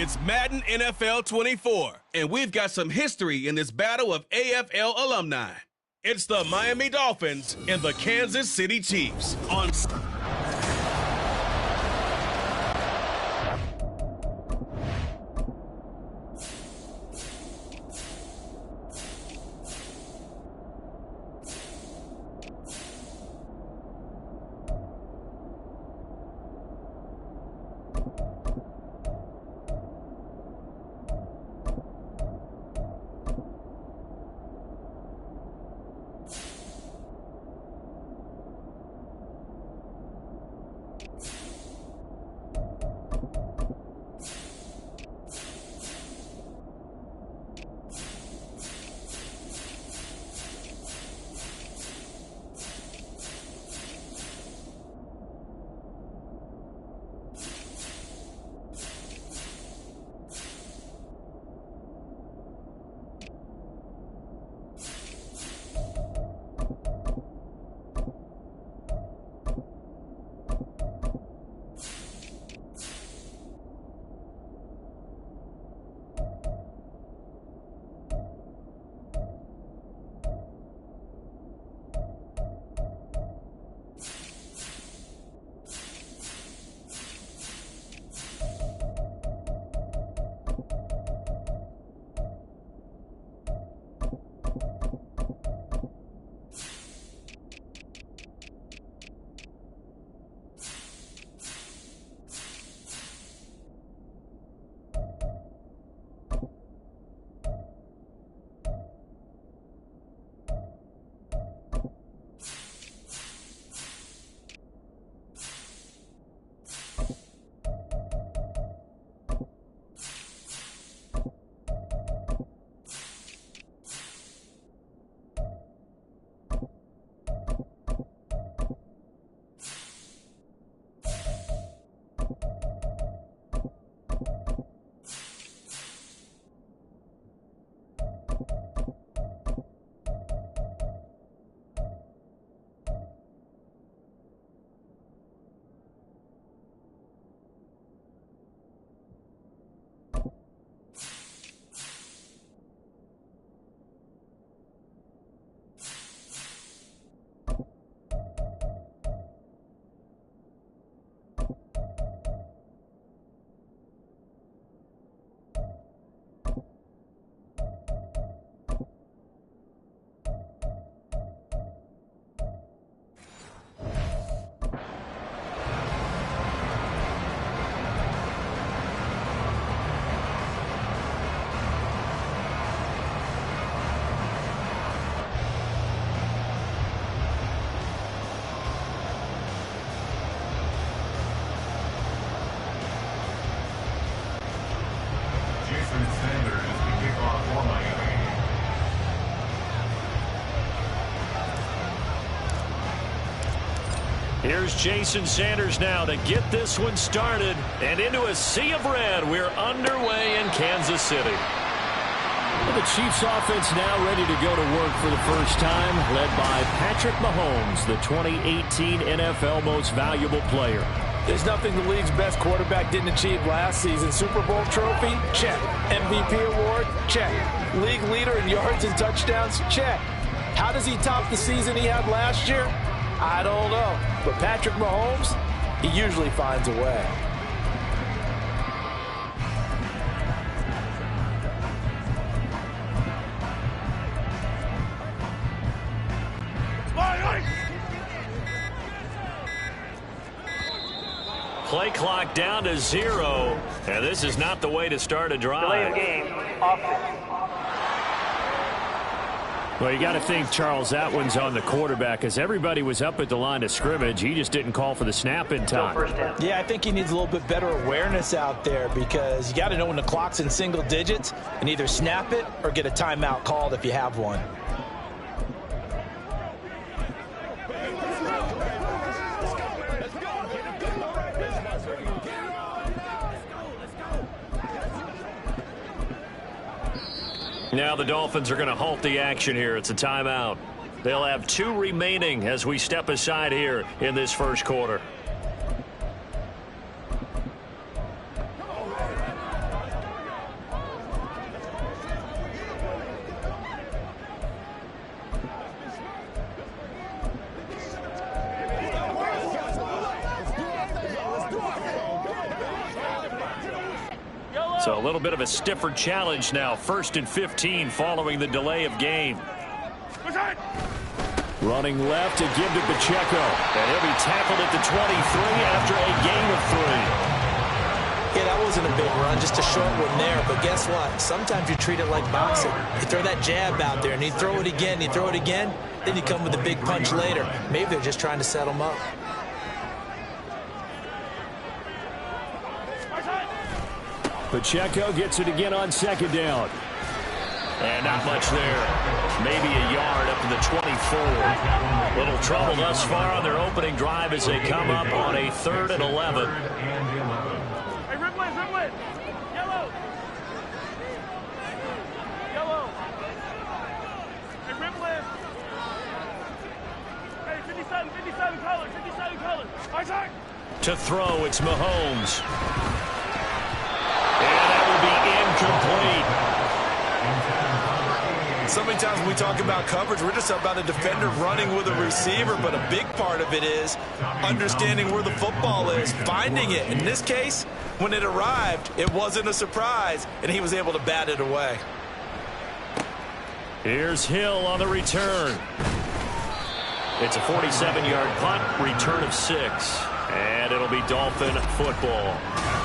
It's Madden NFL 24, and we've got some history in this battle of AFL alumni. It's the Miami Dolphins and the Kansas City Chiefs on... Here's Jason Sanders now to get this one started. And into a sea of red, we're underway in Kansas City. The Chiefs offense now ready to go to work for the first time, led by Patrick Mahomes, the 2018 NFL Most Valuable Player. There's nothing the league's best quarterback didn't achieve last season. Super Bowl trophy? Check. MVP award? Check. League leader in yards and touchdowns? Check. How does he top the season he had last year? I don't know. But Patrick Mahomes, he usually finds a way. Play clock down to 0, and this is not the way to start a drive. Delay of game. Offense. Well, you got to think, Charles, that one's on the quarterback, as everybody was up at the line of scrimmage. He just didn't call for the snap in time. Yeah, I think he needs a little bit better awareness out there, because you got to know when the clock's in single digits and either snap it or get a timeout called if you have one. Now the Dolphins are going to halt the action here. It's a timeout. They'll have 2 remaining as we step aside here in this first quarter. So a little bit of a stiffer challenge now. 1st and 15 following the delay of game. Running left to give to Pacheco. And he'll be tackled at the 23 after a gain of 3. Yeah, that wasn't a big run, just a short one there. But guess what? Sometimes you treat it like boxing. You throw that jab out there, and you throw it again, you throw it again, then you come with a big punch later. Maybe they're just trying to set him up. Pacheco gets it again on 2nd down. And not much there. Maybe a yard up to the 24. Little trouble thus far on their opening drive as they come up on a 3rd and 11. Hey, Ripley, yellow. Hey, Ripley. Hey, 57 colors. Isaac. To throw, it's Mahomes. And that will be incomplete. So many times when we talk about coverage, we're just about a defender running with a receiver, but a big part of it is understanding where the football is, finding it. In this case, when it arrived, it wasn't a surprise, and he was able to bat it away. Here's Hill on the return. It's a 47-yard punt, return of 6. And it'll be Dolphin football.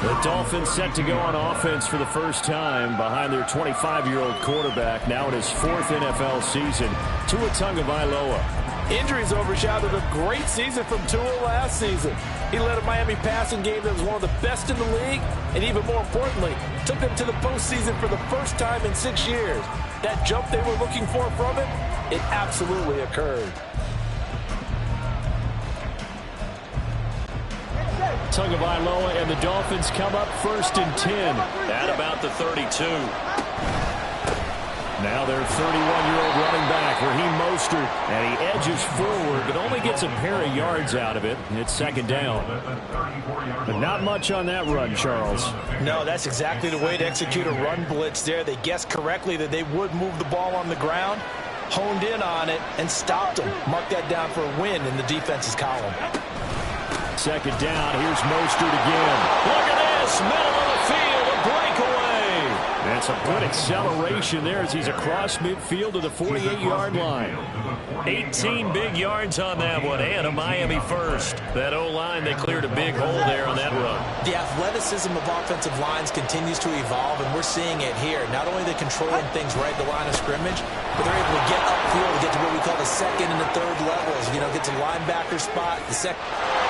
The Dolphins set to go on offense for the first time behind their 25-year-old quarterback, now in his 4th NFL season, Gtowncapp. Injuries overshadowed a great season from Tua last season. He led a Miami passing game that was one of the best in the league, and even more importantly, took them to the postseason for the first time in 6 years. That jump they were looking for from it, it absolutely occurred. Gtowncapp and the Dolphins come up 1st and 10. At about the 32. Now their 31-year-old running back, Raheem Mostert, and he edges forward, but only gets a pair of yards out of it. It's 2nd down. But not much on that run, Charles. No, that's exactly the way to execute a run blitz there. They guessed correctly that they would move the ball on the ground, honed in on it, and stopped them. Mark that down for a win in the defense's column. 2nd down. Here's Mostert again. Look at this. Middle of the field. A breakaway. And some good acceleration there as he's across midfield to the 48-yard line. 18 big yards on that one, and a Miami first. That O-line, they cleared a big hole there on that run. The athleticism of offensive lines continues to evolve, and we're seeing it here. Not only are they controlling things right at the line of scrimmage, but they're able to get upfield to get to what we call the 2nd and the 3rd levels. You know, get to linebacker spot, the second.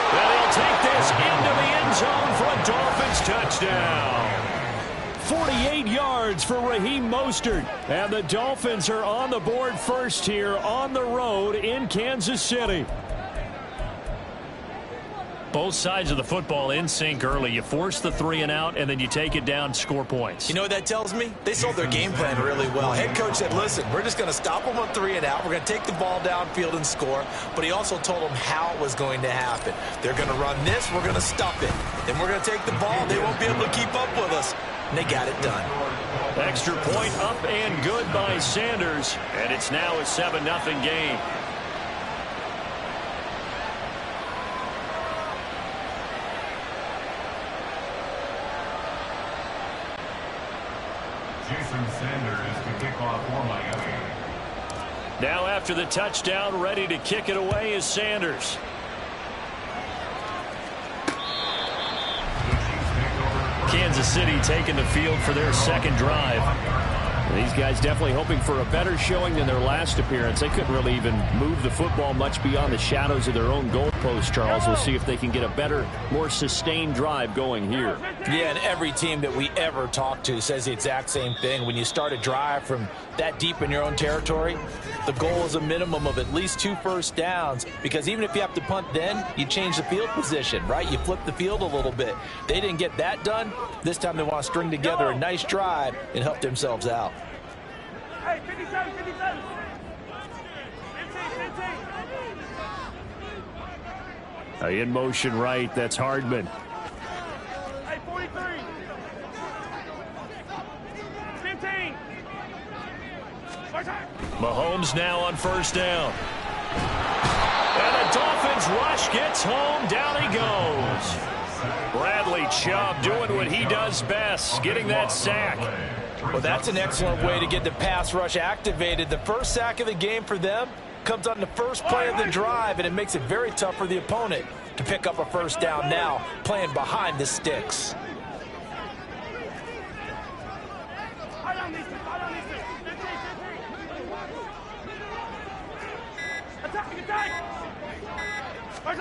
Well, he'll take this into the end zone for a Dolphins touchdown. 48 yards for Raheem Mostert. And the Dolphins are on the board first here on the road in Kansas City. Both sides of the football in sync early. You force the 3 and out, and then you take it down, score points. You know what that tells me? They sold their game plan really well. Head coach said, listen, we're just going to stop them on 3 and out. We're going to take the ball downfield and score. But he also told them how it was going to happen. They're going to run this. We're going to stop it. Then we're going to take the ball. They won't be able to keep up with us. And they got it done. Extra point up and good by Sanders. And it's now a 7-0 game. Now after the touchdown, ready to kick it away is Sanders. Kansas City taking the field for their 2nd drive. These guys definitely hoping for a better showing than their last appearance. They couldn't really even move the football much beyond the shadows of their own goalpost, Charles. We'll see if they can get a better, more sustained drive going here. Yeah, and every team that we ever talk to says the exact same thing. When you start a drive from that deep in your own territory, the goal is a minimum of at least 2 first downs, because even if you have to punt then, you change the field position, right? You flip the field a little bit. They didn't get that done. This time they want to string together a nice drive and help themselves out. Hey, 57. 15. In motion right, that's Hardman. Hey, 43. 15. Mahomes now on 1st down. And the Dolphins rush gets home. Down he goes. Bradley Chubb doing what he does best, getting that sack. Well, that's an excellent way to get the pass rush activated. The first sack of the game for them comes on the first play of the drive, and it makes it very tough for the opponent to pick up a first down now, playing behind the sticks.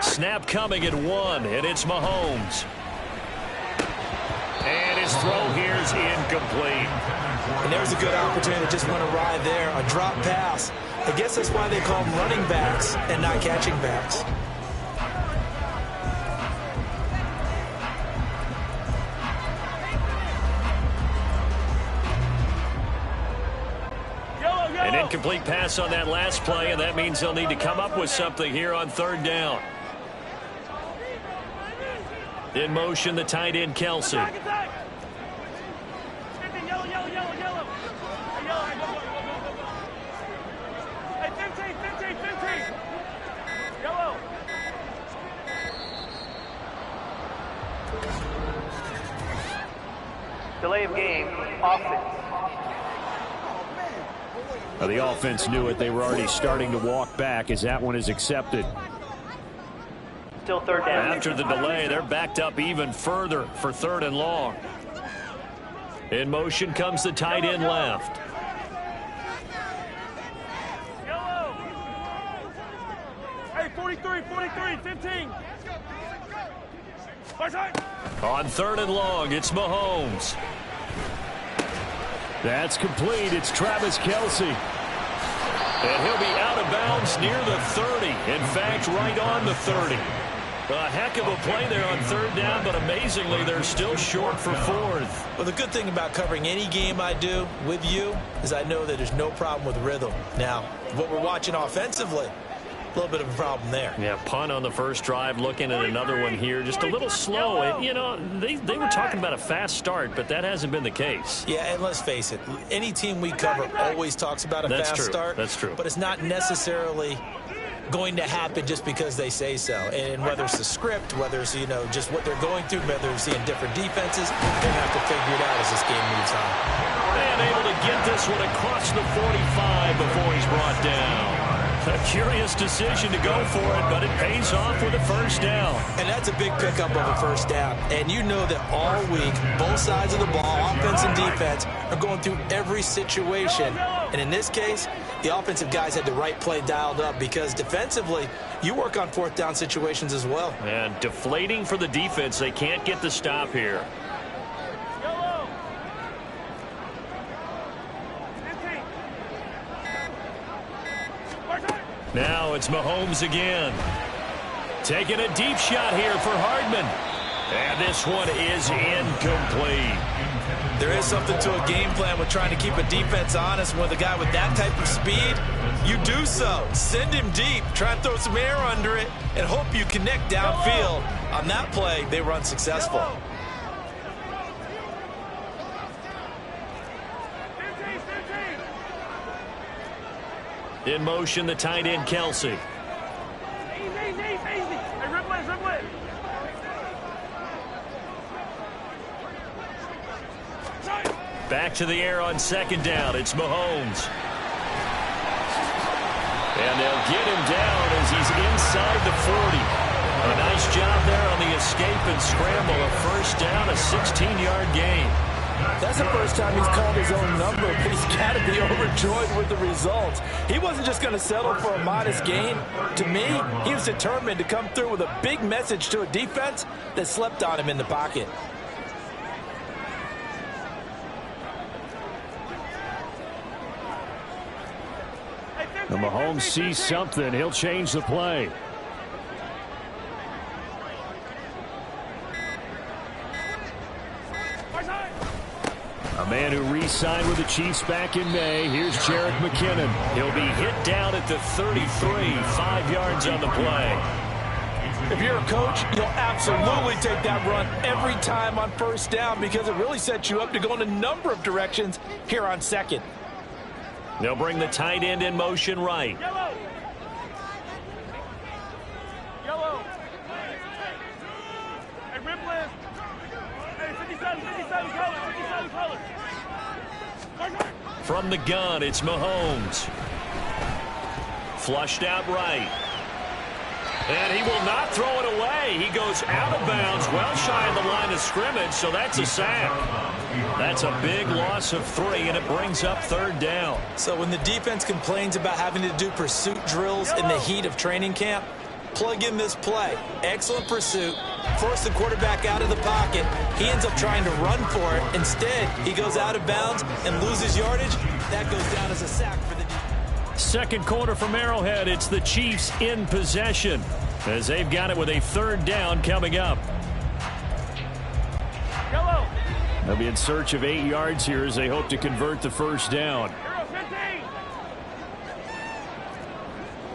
Snap coming at 1, and it's Mahomes. And his throw here is incomplete. And there's a good opportunity to just run a ride there, a drop pass. I guess that's why they call them running backs and not catching backs. An incomplete pass on that last play, and that means they'll need to come up with something here on 3rd down. In motion, the tight end, Kelsey. Delay of game, offense. The offense knew it. They were already starting to walk back as that one is accepted. Still 3rd down. After the delay, they're backed up even further for 3rd and long. In motion comes the tight end left. Yellow. Hey, 43, 15. On 3rd and long, it's Mahomes. That's complete. It's Travis Kelce. And he'll be out of bounds near the 30. In fact, right on the 30. A heck of a play there on 3rd down, but amazingly, they're still short for 4th. Well, the good thing about covering any game I do with you is I know that there's no problem with rhythm. Now, what we're watching offensively, a little bit of a problem there. Yeah, punt on the first drive, looking at another one here. Just a little slow. And, you know, they were talking about a fast start, but that hasn't been the case. Yeah, and let's face it, any team we cover always talks about a fast start. That's true. But it's not necessarily going to happen just because they say so. And whether it's the script, whether it's, you know, just what they're going through, whether they're seeing different defenses, they're going to have to figure it out as this game moves on. And able to get this one across the 45 before he's brought down. A curious decision to go for it, but it pays off with a first down. And that's a big pickup of a first down. And you know that all week, both sides of the ball, offense and defense, are going through every situation. And in this case, the offensive guys had the right play dialed up because defensively, you work on 4th down situations as well. And deflating for the defense. They can't get the stop here. Now it's Mahomes again. Taking a deep shot here for Hardman. And this one is incomplete. There is something to a game plan with trying to keep a defense honest. With a guy with that type of speed, you do so. Send him deep. Try and throw some air under it and hope you connect downfield. On that play, they were unsuccessful. In motion, the tight end, Kelsey. Easy. Hey, rip it. Back to the air on 2nd down. It's Mahomes. And they'll get him down as he's inside the 40. A nice job there on the escape and scramble. A first down, a 16-yard gain. That's the first time he's called his own number, but he's got to be overjoyed with the results. He wasn't just going to settle for a modest gain. To me, he was determined to come through with a big message to a defense that slept on him in the pocket. And Mahomes sees something. He'll change the play. A man who re-signed with the Chiefs back in May. Here's Jerick McKinnon. He'll be hit down at the 33, 5 yards on the play. If you're a coach, you'll absolutely take that run every time on first down because it really sets you up to go in a number of directions here on 2nd. They'll bring the tight end in motion right. Yellow. Hey, rip From the gun, it's Mahomes. Flushed out right. And he will not throw it away. He goes out of bounds, well shy of the line of scrimmage, so that's a sack. That's a big loss of 3, and it brings up 3rd down. So when the defense complains about having to do pursuit drills in the heat of training camp, plug in this play. Excellent pursuit. Force the quarterback out of the pocket. He ends up trying to run for it. Instead, he goes out of bounds and loses yardage. That goes down as a sack for the defense. Second quarter from Arrowhead. It's the Chiefs in possession as they've got it with a 3rd down coming up. Yellow. They'll be in search of 8 yards here as they hope to convert the 1st down.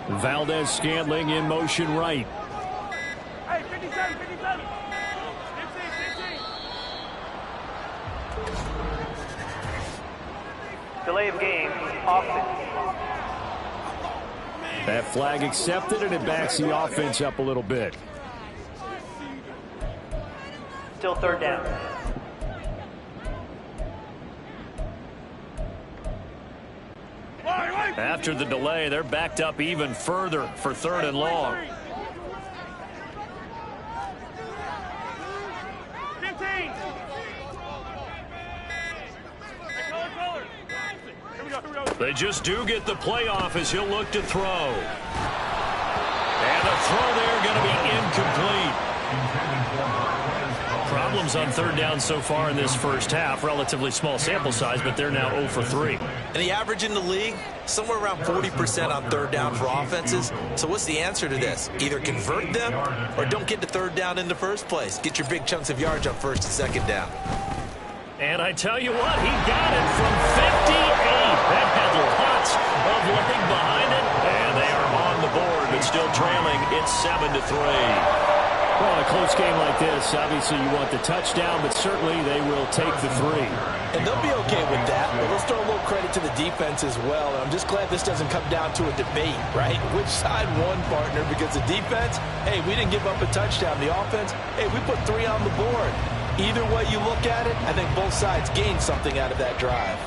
15. Valdez-Scantling in motion right. Hey, 57, 57. 15, 15. Delay of game, offense. That flag accepted, and it backs the offense up a little bit. Still 3rd down. After the delay, they're backed up even further for 3rd and long. 15. They just do get the playoff as he'll look to throw. And the throw there going to be incomplete. Problems on 3rd down so far in this first half. Relatively small sample size, but they're now 0 for 3. And the average in the league, somewhere around 40% on 3rd down for offenses. So what's the answer to this? Either convert them or don't get to 3rd down in the first place. Get your big chunks of yards on 1st and 2nd down. And I tell you what, he got it from 58. That had lots of leg behind it. And they are on the board, but still trailing. It's 7-3. Well, in a close game like this, obviously you want the touchdown, but certainly they will take the 3. And they'll be okay with that, but let's throw a little credit to the defense as well. And I'm just glad this doesn't come down to a debate, right? Which side won, partner? Because the defense, hey, we didn't give up a touchdown. The offense, hey, we put 3 on the board. Either way you look at it, I think both sides gained something out of that drive.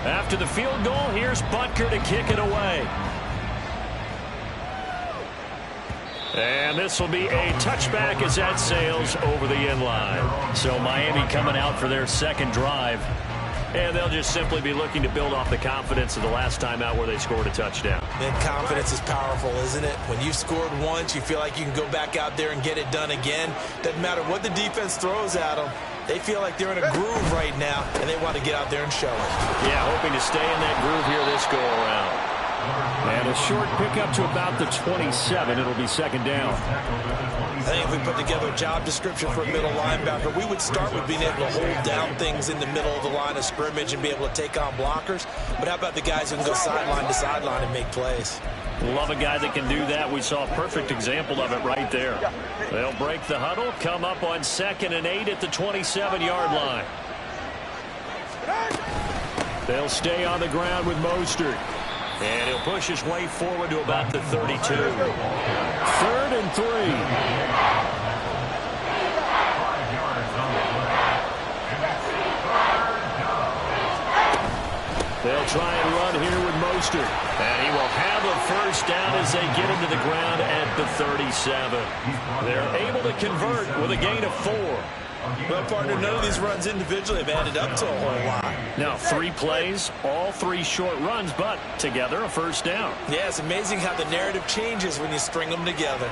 After the field goal, here's Butker to kick it away. And this will be a touchback as that sails over the end line. So Miami coming out for their 2nd drive. And they'll just simply be looking to build off the confidence of the last time out where they scored a touchdown. And confidence is powerful, isn't it? When you've scored once, you feel like you can go back out there and get it done again. Doesn't matter what the defense throws at them. They feel like they're in a groove right now, and they want to get out there and show it. Yeah, hoping to stay in that groove here this go-around. And a short pickup to about the 27. It'll be 2nd down. I think if we put together a job description for a middle linebacker, we would start with being able to hold down things in the middle of the line of scrimmage and be able to take on blockers. But how about the guys who can go sideline to sideline and make plays? Love a guy that can do that. We saw a perfect example of it right there. They'll break the huddle, come up on 2nd and 8 at the 27-yard line. They'll stay on the ground with Mostert. And he'll push his way forward to about the 32. 3rd and 3. They'll try and run here with Mostert. And he will have a 1st down as they get him to the ground at the 37. They're able to convert with a gain of 4. Well, partner, none of these runs individually have added up to a whole lot. Now, 3 plays, all 3 short runs, but together a 1st down. Yeah, it's amazing how the narrative changes when you string them together.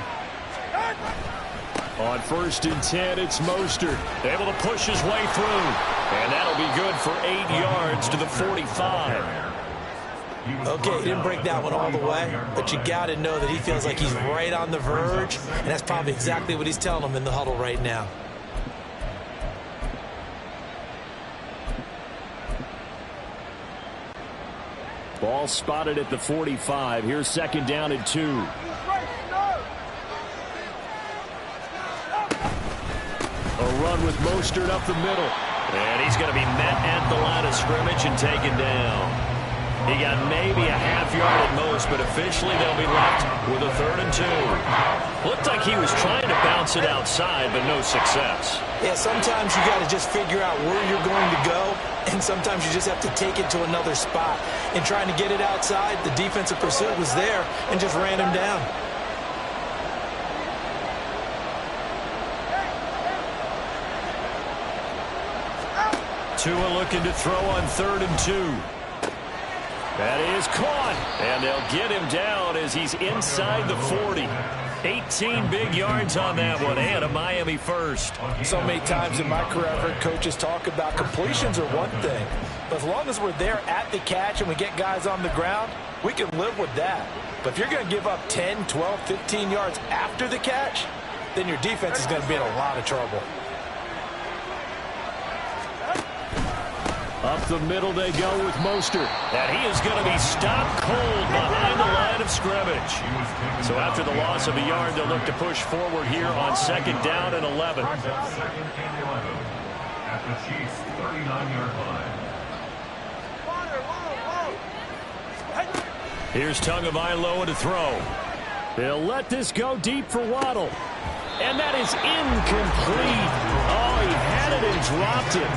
On 1st and 10, it's Mostert. Able to push his way through. And that'll be good for 8 yards to the 45. Okay, he didn't break that one all the way, but you got to know that he feels like he's right on the verge, and that's probably exactly what he's telling them in the huddle right now. Ball spotted at the 45. Here's 2nd down and 2. A run with Mostert up the middle. And he's going to be met at the line of scrimmage and taken down. He got maybe a half yard at most, but officially they'll be left with a 3rd and 2. Looked like he was trying to bounce it outside, but no success. Yeah, sometimes you got to just figure out where you're going to go, and sometimes you just have to take it to another spot. In trying to get it outside, the defensive pursuit was there and just ran him down. Tua looking to throw on 3rd and 2. That is caught, and they'll get him down as he's inside the 40. 18 big yards on that one, and a Miami first. So many times in my career, I've heard coaches talk about completions are one thing, but as long as we're there at the catch and we get guys on the ground, we can live with that. But if you're going to give up 10, 12, 15 yards after the catch, then your defense is going to be in a lot of trouble. Up the middle they go with Mostert. And he is going to be stopped cold behind the line of scrimmage. So after the loss of a yard, they'll look to push forward here on 2nd down and 11. 2nd and 11 at the Chiefs' 39-yard line. Here's Tagovailoa to throw. They'll let this go deep for Waddle. And that is incomplete. Oh, he had it and dropped it.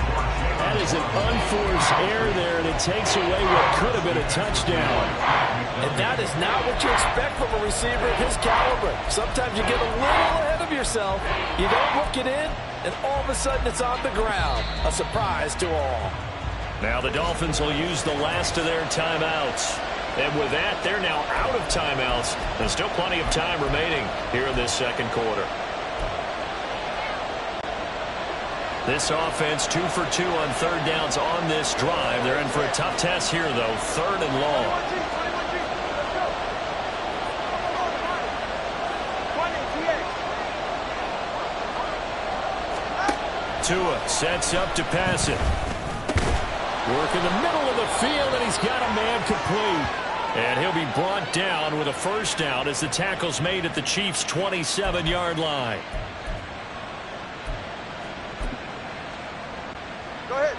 That is an unforced error there, and it takes away what could have been a touchdown. And that is not what you expect from a receiver of his caliber. Sometimes you get a little ahead of yourself. You don't hook it in, and all of a sudden it's on the ground. A surprise to all. Now the Dolphins will use the last of their timeouts. And with that, they're now out of timeouts. There's still plenty of time remaining here in this 2nd quarter. This offense 2 for 2 on 3rd downs on this drive. They're in for a tough test here, though. 3rd and long. Tua sets up to pass it. Work in the middle of the field, and he's got a man complete. And he'll be brought down with a 1st down as the tackle's made at the Chiefs' 27-yard line. Go ahead.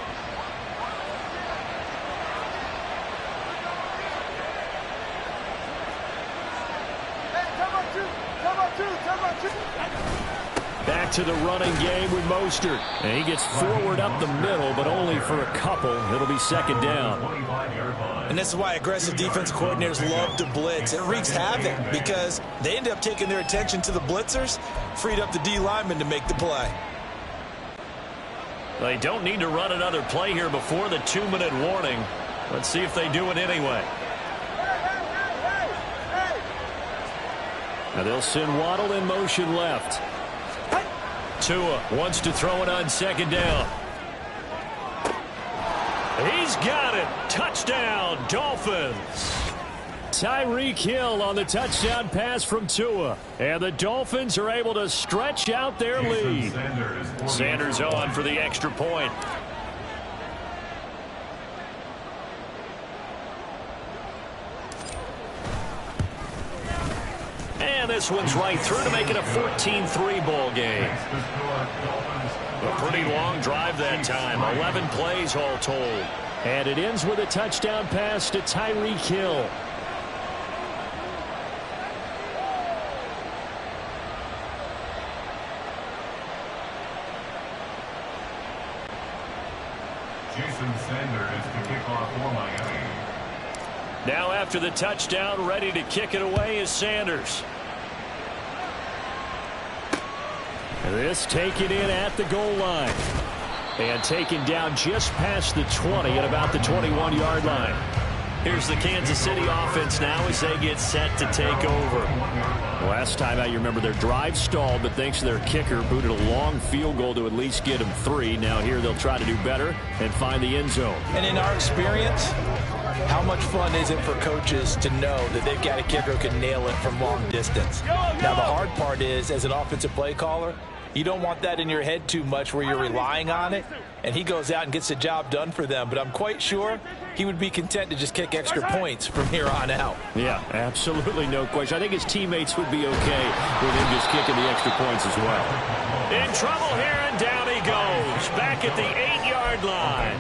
Back to the running game with Mostert. And he gets forward up the middle, but only for a couple. It'll be 2nd down. And this is why aggressive defense coordinators love to blitz. It wreaks havoc because they end up taking their attention to the blitzers, freed up the D lineman to make the play. They don't need to run another play here before the 2-minute warning. Let's see if they do it anyway. Now they'll send Waddle in motion left. Tua wants to throw it on 2nd down. He's got it. Touchdown, Dolphins. Tyreek Hill on the touchdown pass from Tua. And the Dolphins are able to stretch out their lead. Sanders on for the extra point. And this one's right through to make it a 14-3 ball game. A pretty long drive that time. 11 plays all told. And it ends with a touchdown pass to Tyreek Hill. Sanders to kick off for Miami. Now after the touchdown, ready to kick it away is Sanders. This taken in at the goal line. And taken down just past the 20 at about the 21-yard line. Here's the Kansas City offense now as they get set to take over. Last time out, you remember their drive stalled, but thanks to their kicker, booted a long field goal to at least get them 3. Now here they'll try to do better and find the end zone. And in our experience, how much fun is it for coaches to know that they've got a kicker who can nail it from long distance? Now the hard part is, as an offensive play caller, you don't want that in your head too much where you're relying on it, and he goes out and gets the job done for them. But I'm quite sure he would be content to just kick extra points from here on out. Yeah, absolutely no question. I think his teammates would be okay with him just kicking the extra points as well. In trouble here, and down he goes. Mahomes back at the 8-yard line.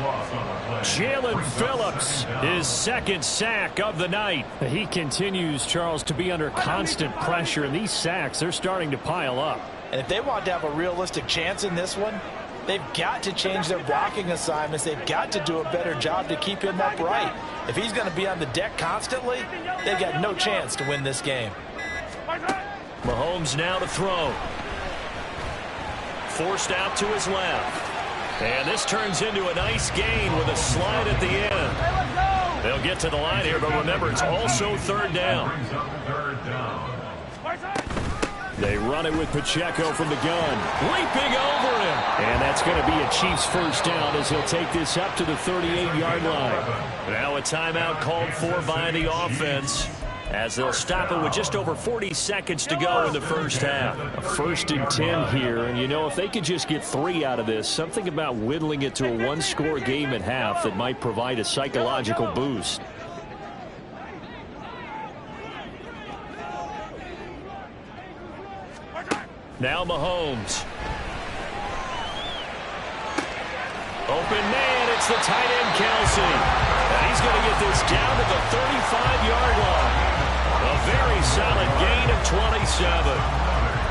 Jalen Phillips, his second sack of the night. He continues, Charles, to be under constant pressure, and these sacks, they're starting to pile up. And if they want to have a realistic chance in this one, they've got to change their blocking assignments. They've got to do a better job to keep him upright. If he's going to be on the deck constantly, they've got no chance to win this game. Mahomes now to throw. Forced out to his left. And this turns into a nice gain with a slide at the end. They'll get to the line here, but remember, it's also third down. They run it with Pacheco from the gun. Leaping over him. And that's going to be a Chiefs first down as he'll take this up to the 38-yard line. Now a timeout called for by the offense, as they'll stop it with just over 40 seconds to go in the first half. A 1st and 10 here, and you know, if they could just get 3 out of this, something about whittling it to a one-score game at half that might provide a psychological boost. Now Mahomes. Open man, it's the tight end Kelsey. And he's going to get this down to the 35-yard line. A very solid gain of 27.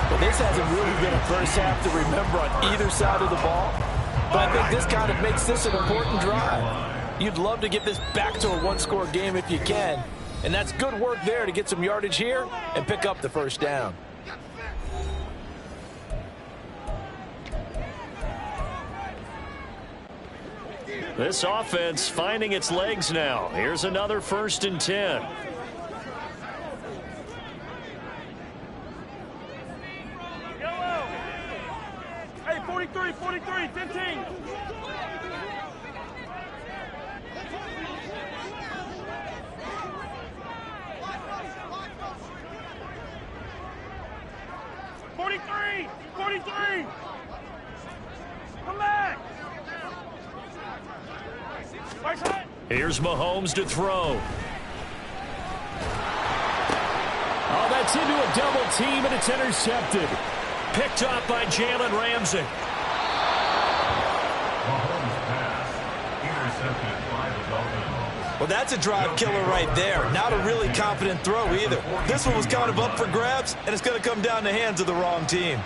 Well, this hasn't really been a first half to remember on either side of the ball. But I think this kind of makes this an important drive. You'd love to get this back to a one-score game if you can. And that's good work there to get some yardage here and pick up the first down. This offense finding its legs now. Here's another 1st and 10. Hey, 43, 15. Come back. Here's Mahomes to throw. Oh, that's into a double team, and it's intercepted. Picked up by Jalen Ramsey. Mahomes pass. Intercepted by the Dolphins. Well, that's a drive killer right there. Not a really confident throw either. This one was kind of up for grabs, and it's going to come down the hands of the wrong team.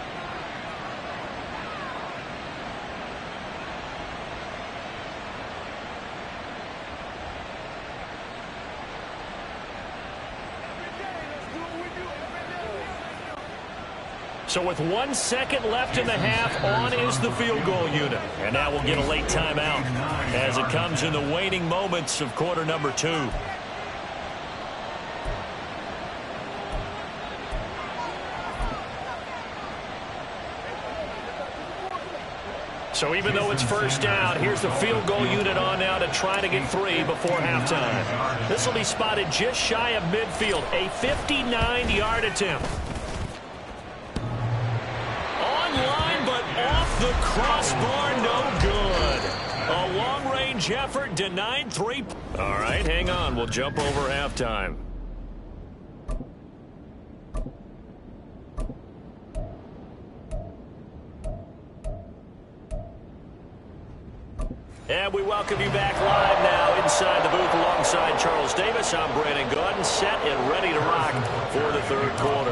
So with 1 second left in the half, on is the field goal unit. And now we'll get a late timeout as it comes in the waning moments of quarter number 2. So even though it's first down, here's the field goal unit on now to try to get 3 before halftime. This will be spotted just shy of midfield, a 59-yard attempt. Line, but off the crossbar, no good. A long-range effort denied 3. All right, hang on. We'll jump over halftime. And we welcome you back live now inside the booth alongside Charles Davis. I'm Brandon Gordon, set and ready to rock for the third quarter.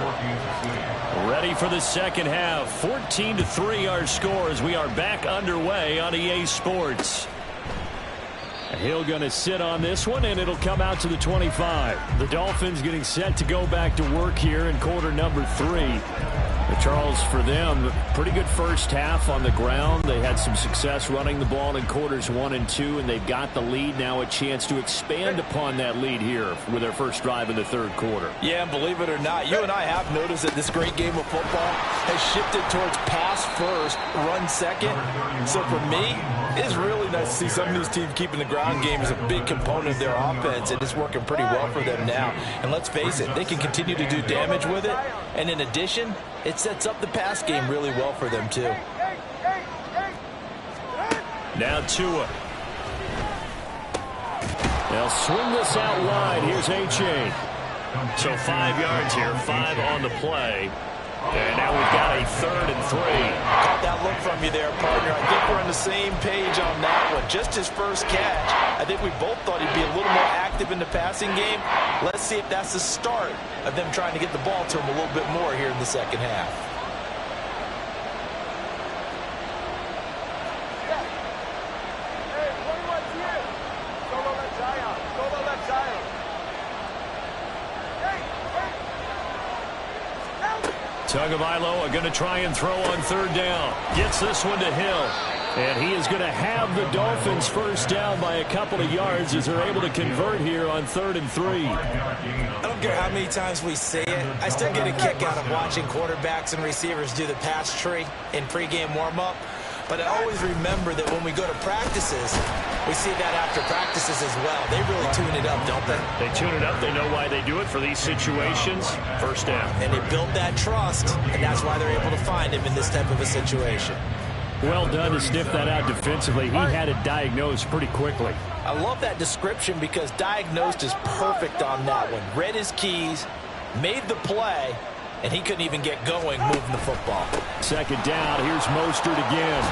Ready for the second half. 14-3 our score as we are back underway on EA Sports. Hill going to sit on this one, and it'll come out to the 25. The Dolphins getting set to go back to work here in quarter number 3. But Charles, for them, pretty good first half on the ground. They had some success running the ball in quarters 1 and 2, and they've got the lead now, a chance to expand upon that lead here with their first drive in the third quarter. Yeah, and believe it or not, you and I have noticed that this great game of football has shifted towards pass first, run second. So for me, it's really nice to see some of these teams keeping the ground game as a big component of their offense, and it's working pretty well for them now. And let's face it, they can continue to do damage with it, and in addition, it sets up the pass game really well for them, too. Now Tua. They'll swing this out wide. Here's H.A. So 5 yards here, 5 on the play. And now we've got a 3rd and 3. Caught that look from you there, partner. I think we're on the same page on that one. Just his first catch. I think we both thought he'd be a little more active in the passing game. Let's see if that's the start of them trying to get the ball to him a little bit more here in the second half. Tagovailoa going to try and throw on 3rd down. Gets this one to Hill. And he is going to have the Dolphins first down by a couple of yards as they're able to convert here on 3rd and 3. I don't care how many times we say it. I still get a kick out of watching quarterbacks and receivers do the pass tree in pregame warm-up. But I always remember that when we go to practices, we see that after practices as well. They really tune it up, don't they? They tune it up. They know why they do it for these situations. First down. And they build that trust, and that's why they're able to find him in this type of a situation. Well done to sniff that out defensively. He had it diagnosed pretty quickly. I love that description because diagnosed is perfect on that one. Read his keys, made the play, and he couldn't even get going moving the football. 2nd down. Here's Mostert again.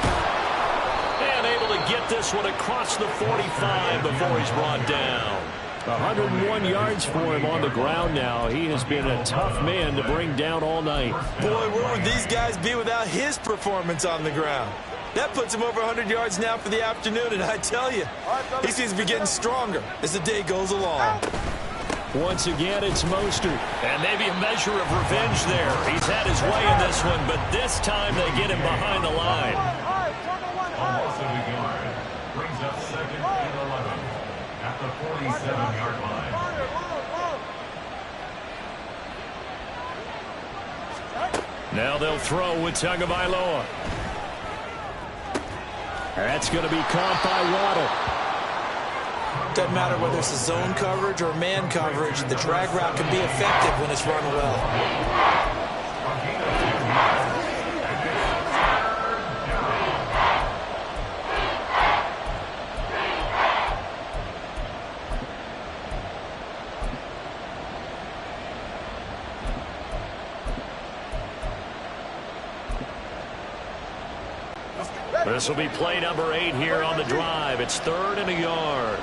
And able to get this one across the 45 before he's brought down. 101 yards for him on the ground now. He has been a tough man to bring down all night. Boy, where would these guys be without his performance on the ground? That puts him over 100 yards now for the afternoon, and I tell you, he seems to be getting stronger as the day goes along. Once again, it's Mostert. And maybe a measure of revenge there. He's had his way in this one, but this time they get him behind the line. Almost a yard. Brings up 2nd and 11 at the 47-yard line. Now they'll throw with Tagovailoa. That's going to be caught by Waddle. Doesn't matter whether it's a zone coverage or man coverage, the drag route can be effective when it's run well. This will be play number 8 here on the drive. It's 3rd and a yard.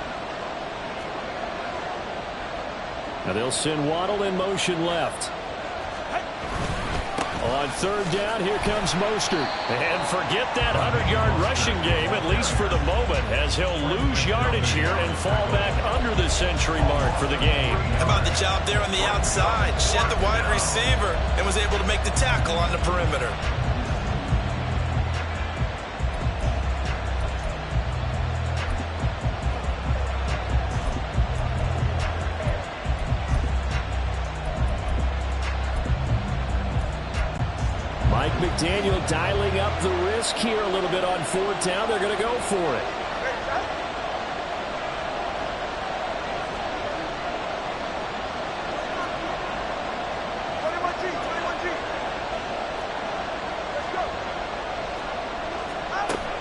Now they'll send Waddle in motion left. On 3rd down, here comes Mostert. And forget that 100-yard rushing game, at least for the moment, as he'll lose yardage here and fall back under the century mark for the game. How about the job there on the outside? Shed the wide receiver and was able to make the tackle on the perimeter. McDaniel dialing up the risk here a little bit on 4th down. They're going to go for it.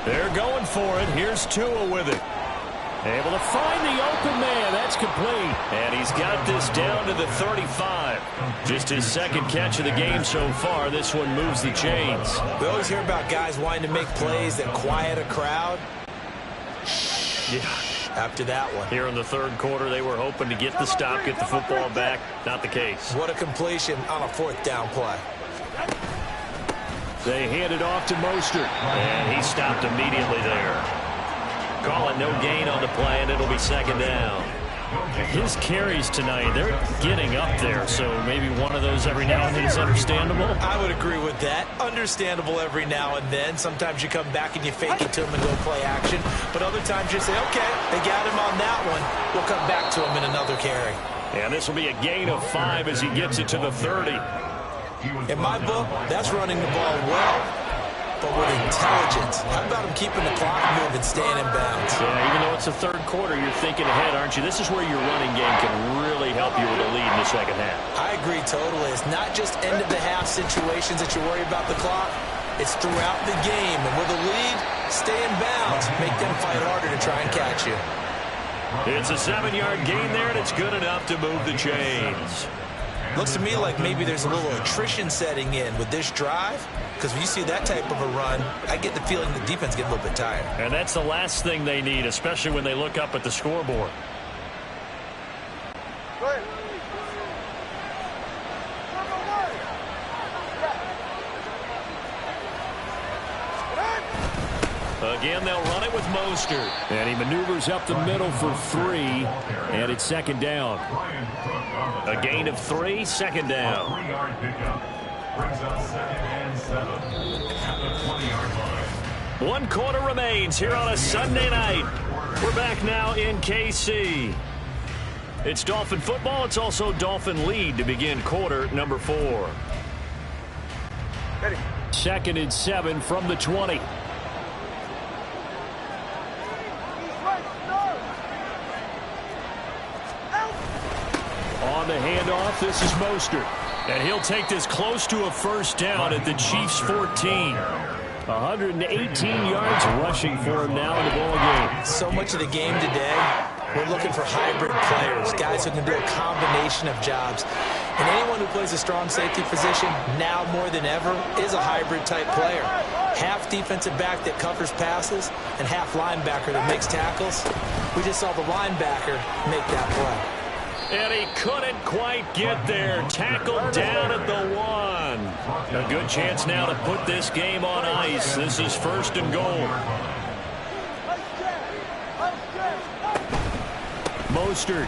They're going for it. Here's Tua with it. Able to find the open man. That's complete. And he's got this down to the 35. Just his 2nd catch of the game so far. This one moves the chains. We always hear about guys wanting to make plays that quiet a crowd. Yeah. After that one. Here in the 3rd quarter, they were hoping to get the stop, get the football back. Not the case. What a completion on a 4th down play. They hand it off to Mostert. And he stopped immediately there. Call it no gain on the play, and it'll be 2nd down. His carries tonight, they're getting up there, so maybe one of those every now and then is understandable. I would agree with that. Understandable every now and then. Sometimes you come back and you fake it to him and go play action. But other times you say, okay, they got him on that one. We'll come back to him in another carry. And this will be a gain of 5 as he gets it to the 30. In my book, that's running the ball well, but with intelligence. How about him keeping the clock moving, staying in bounds? Yeah, even though it's the 3rd quarter, you're thinking ahead, aren't you? This is where your running game can really help you with a lead in the 2nd half. I agree totally. It's not just end-of-the-half situations that you worry about the clock. It's throughout the game. And with a lead, stay in bounds. Make them fight harder to try and catch you. It's a 7-yard gain there, and it's good enough to move the chains. Looks to me like maybe there's a little attrition setting in with this drive, because when you see that type of a run, I get the feeling the defense gets a little bit tired. And that's the last thing they need, especially when they look up at the scoreboard. Again, they'll run it with Mostert. And he maneuvers up the middle for 3, and it's second down. A gain of 3, second down. 3-yard pickup. Brings up 2nd and 7 at the 20-yard line. 1 quarter remains here on a Sunday night. We're back now in KC. It's Dolphin football. It's also Dolphin lead to begin quarter number 4. Ready. 2nd and 7 from the 20. On the handoff, this is Mostert. And he'll take this close to a first down at the Chiefs' 14. 118 yards rushing for him now in the ball game. So much of the game today, we're looking for hybrid players, guys who can do a combination of jobs. And anyone who plays a strong safety position, now more than ever, is a hybrid-type player. Half defensive back that covers passes and half linebacker that makes tackles. We just saw the linebacker make that play. And he couldn't quite get there. Tackled down at the 1. A good chance now to put this game on ice. This is 1st and goal. Mostert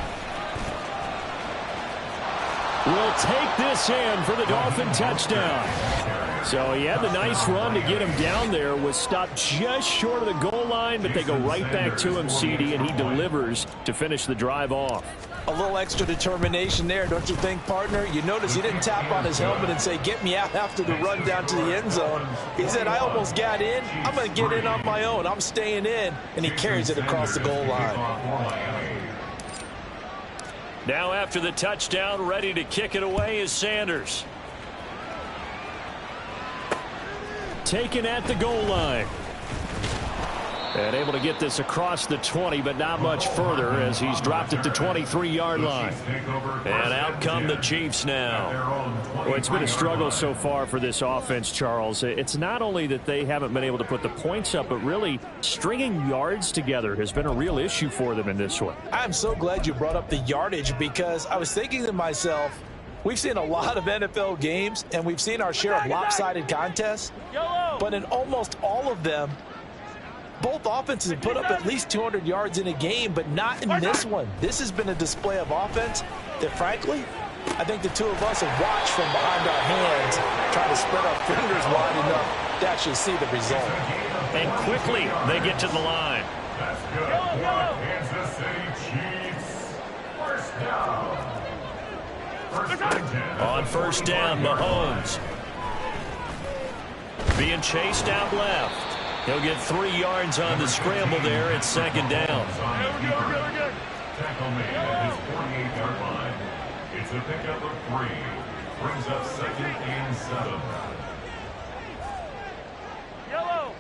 will take this in for the Dolphin touchdown. So he had the nice run to get him down there, was stopped just short of the goal line, but they go right back to him, CD, and he delivers to finish the drive off. A little extra determination there, don't you think, partner? You notice he didn't tap on his helmet and say, get me out after the run down to the end zone. He said, I almost got in. I'm going to get in on my own. I'm staying in. And he carries it across the goal line. Now after the touchdown, ready to kick it away is Sanders. Taken at the goal line. And able to get this across the 20, but not much further as he's dropped at the 23-yard line. And out come the Chiefs now. Well, it's been a struggle so far for this offense, Charles. It's not only that they haven't been able to put the points up, but really stringing yards together has been a real issue for them in this one. I'm so glad you brought up the yardage, because I was thinking to myself, we've seen a lot of NFL games, and we've seen our share of lopsided contests, but in almost all of them, both offenses have put up at least 200 yards in a game, but not in this one. This has been a display of offense that, frankly, I think the two of us have watched from behind our hands, trying to spread our fingers wide enough to actually see the result. And quickly, they get to the line. That's good. Kansas City Chiefs. First down. First and 10. On first down, Mahomes. Being chased out left. He'll get 3 yards on the scramble there at second down. Tackle made at his 48-yard line. It's a pickup of 3. Brings up 2nd and 7. Yellow.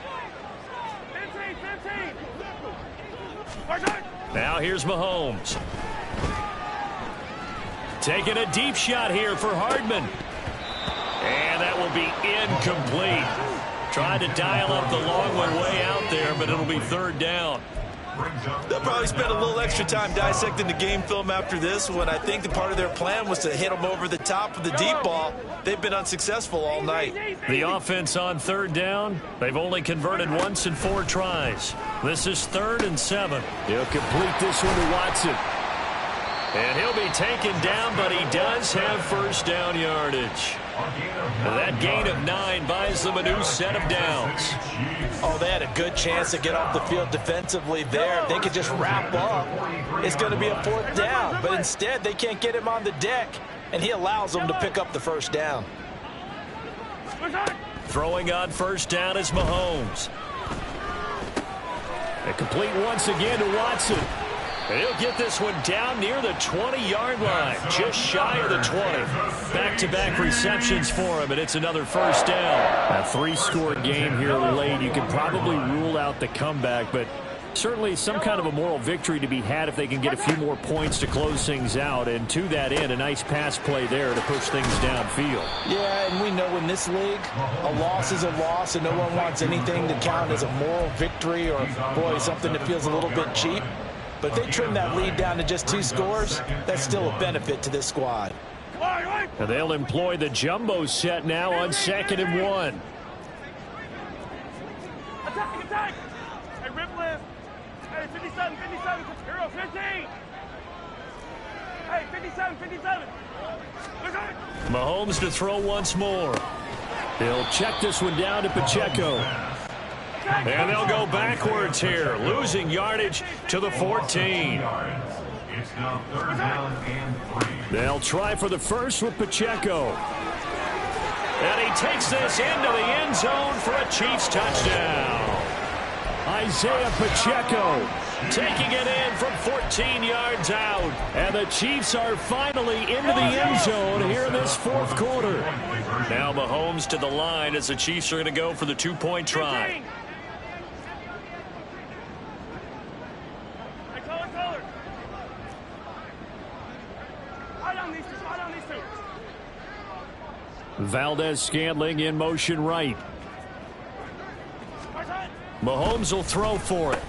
15. Now here's Mahomes. Taking a deep shot here for Hardman. And that will be incomplete. Tried to dial up the long one way out there, but it'll be 3rd down. They'll probably spend a little extra time dissecting the game film after this one. I think the part of their plan was to hit them over the top of the deep ball. They've been unsuccessful all night. The offense on 3rd down, they've only converted once in 4 tries. This is 3rd and 7. He'll complete this one to Watson. And he'll be taken down, but he does have first down yardage. That gain of 9 buys them a new set of downs. Oh, they had a good chance to get off the field defensively there. If they could just wrap up, it's going to be a 4th down. But instead, they can't get him on the deck, and he allows them to pick up the first down. Throwing on first down is Mahomes. And complete once again to Watson. And he'll get this one down near the 20-yard line, just shy of the 20. Back-to-back receptions for him, and it's another first down. A 3-score game here late. You can probably rule out the comeback, but Certainly some kind of a moral victory to be had if they can get a few more points to close things out. And to that end, a nice pass play there to push things downfield. Yeah, and we know in this league, a loss is a loss, and no one wants anything to count as a moral victory or, boy, something that feels a little bit cheap. But if they trim that lead down to just 2 scores, that's still a benefit to this squad. And they'll employ the jumbo set now on 2nd and 1. Attack, attack! Hey, rip left. Hey, 57, 57, hero, 15. Hey, 57, 57. Mahomes to throw once more. He'll check this one down to Pacheco. And they'll go backwards here, losing yardage to the 14. It's now 3rd down and 3. They'll try for the first with Pacheco. And he takes this into the end zone for a Chiefs touchdown. Isaiah Pacheco taking it in from 14 yards out. And the Chiefs are finally into the end zone here in this 4th quarter. Now Mahomes to the line as the Chiefs are going to go for the 2-point try. Valdez-Scantling in motion right. Mahomes will throw for it.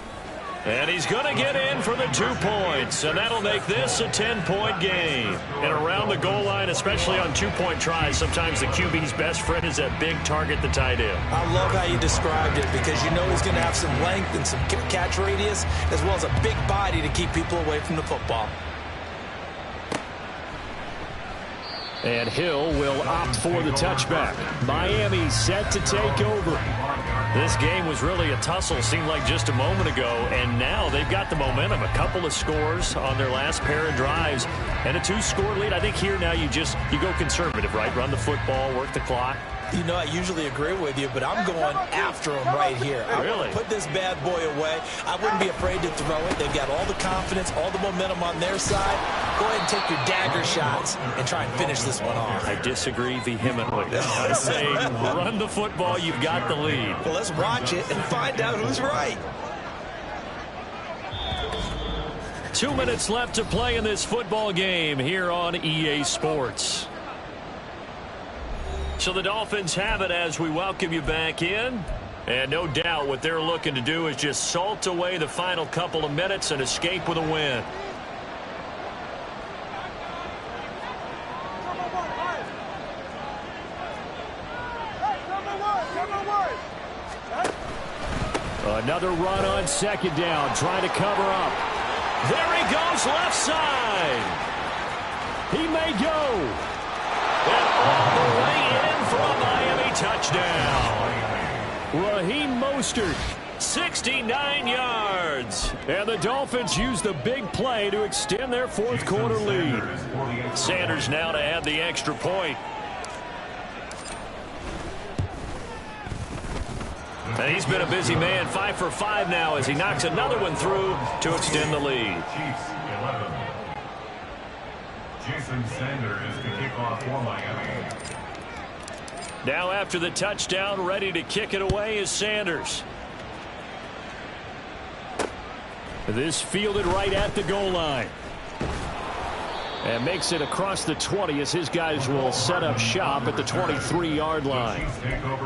And he's going to get in for the 2 points. And that'll make this a 10-point game. And around the goal line, especially on 2-point tries, sometimes the QB's best friend is that big target, the tight end. I love how you described it because you know he's going to have some length and some catch radius as well as a big body to keep people away from the football. And Hill will opt for the touchback. Miami set to take over. This game was really a tussle, seemed like just a moment ago, and now they've got the momentum. A couple of scores on their last pair of drives and a 2-score lead. I think here now you go conservative, right? Run the football, work the clock. You know, I usually agree with you, but I'm going after him right here. I want to put this bad boy away. I wouldn't be afraid to throw it. They've got all the confidence, all the momentum on their side. Go ahead and take your dagger shots and try and finish this one off. I disagree vehemently. I say run the football. You've got the lead. Well, let's watch it and find out who's right. 2 minutes left to play in this football game here on EA Sports. So the Dolphins have it as we welcome you back in. And no doubt what they're looking to do is just salt away the final couple of minutes and escape with a win. Another run on 2nd down, trying to cover up. There he goes, left side. He may go. And all the way in for a Miami touchdown. Raheem Mostert, 69 yards. And the Dolphins use the big play to extend their 4th quarter lead. Sanders now to add the extra point. And he's been a busy man, 5 for 5 now as he knocks another one through to extend the lead. Chiefs 11. Jason Sanders to kick off for Miami. Now after the touchdown, ready to kick it away is Sanders. This fielded right at the goal line. And makes it across the 20 as his guys will set up shop at the 23-yard line.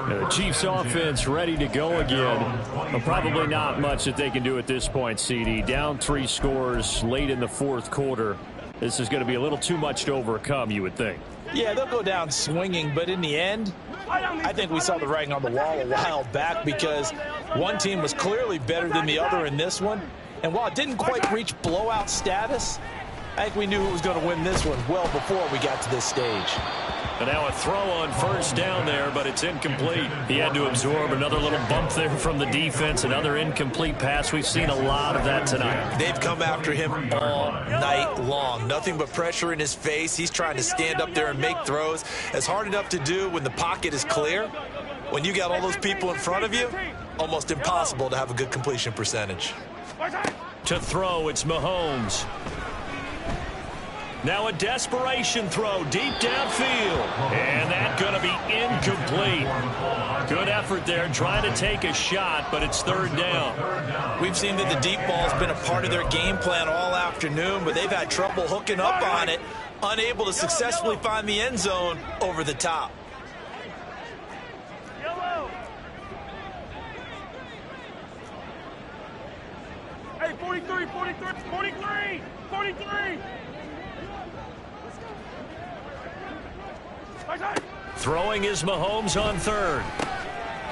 The Chiefs offense ready to go again. Well, probably not much that they can do at this point, CD. Down 3 scores late in the 4th quarter. This is going to be a little too much to overcome, you would think. Yeah, they'll go down swinging, but in the end, I think we saw the writing on the wall a while back because one team was clearly better than the other in this one. And while it didn't quite reach blowout status, I think we knew who was going to win this one well before we got to this stage. And now a throw on 1st down there, but it's incomplete. He had to absorb another little bump there from the defense, another incomplete pass. We've seen a lot of that tonight. They've come after him all night long. Nothing but pressure in his face. He's trying to stand up there and make throws. It's hard enough to do when the pocket is clear. When you got all those people in front of you, almost impossible to have a good completion percentage. To throw, it's Mahomes. Now a desperation throw deep downfield. And that's going to be incomplete. Good effort there, trying to take a shot, but it's third down. We've seen that the deep ball's been a part of their game plan all afternoon, but they've had trouble hooking up on it, unable to successfully find the end zone over the top. Yellow. Hey, 43, 43, 43, 43. Throwing is Mahomes on third.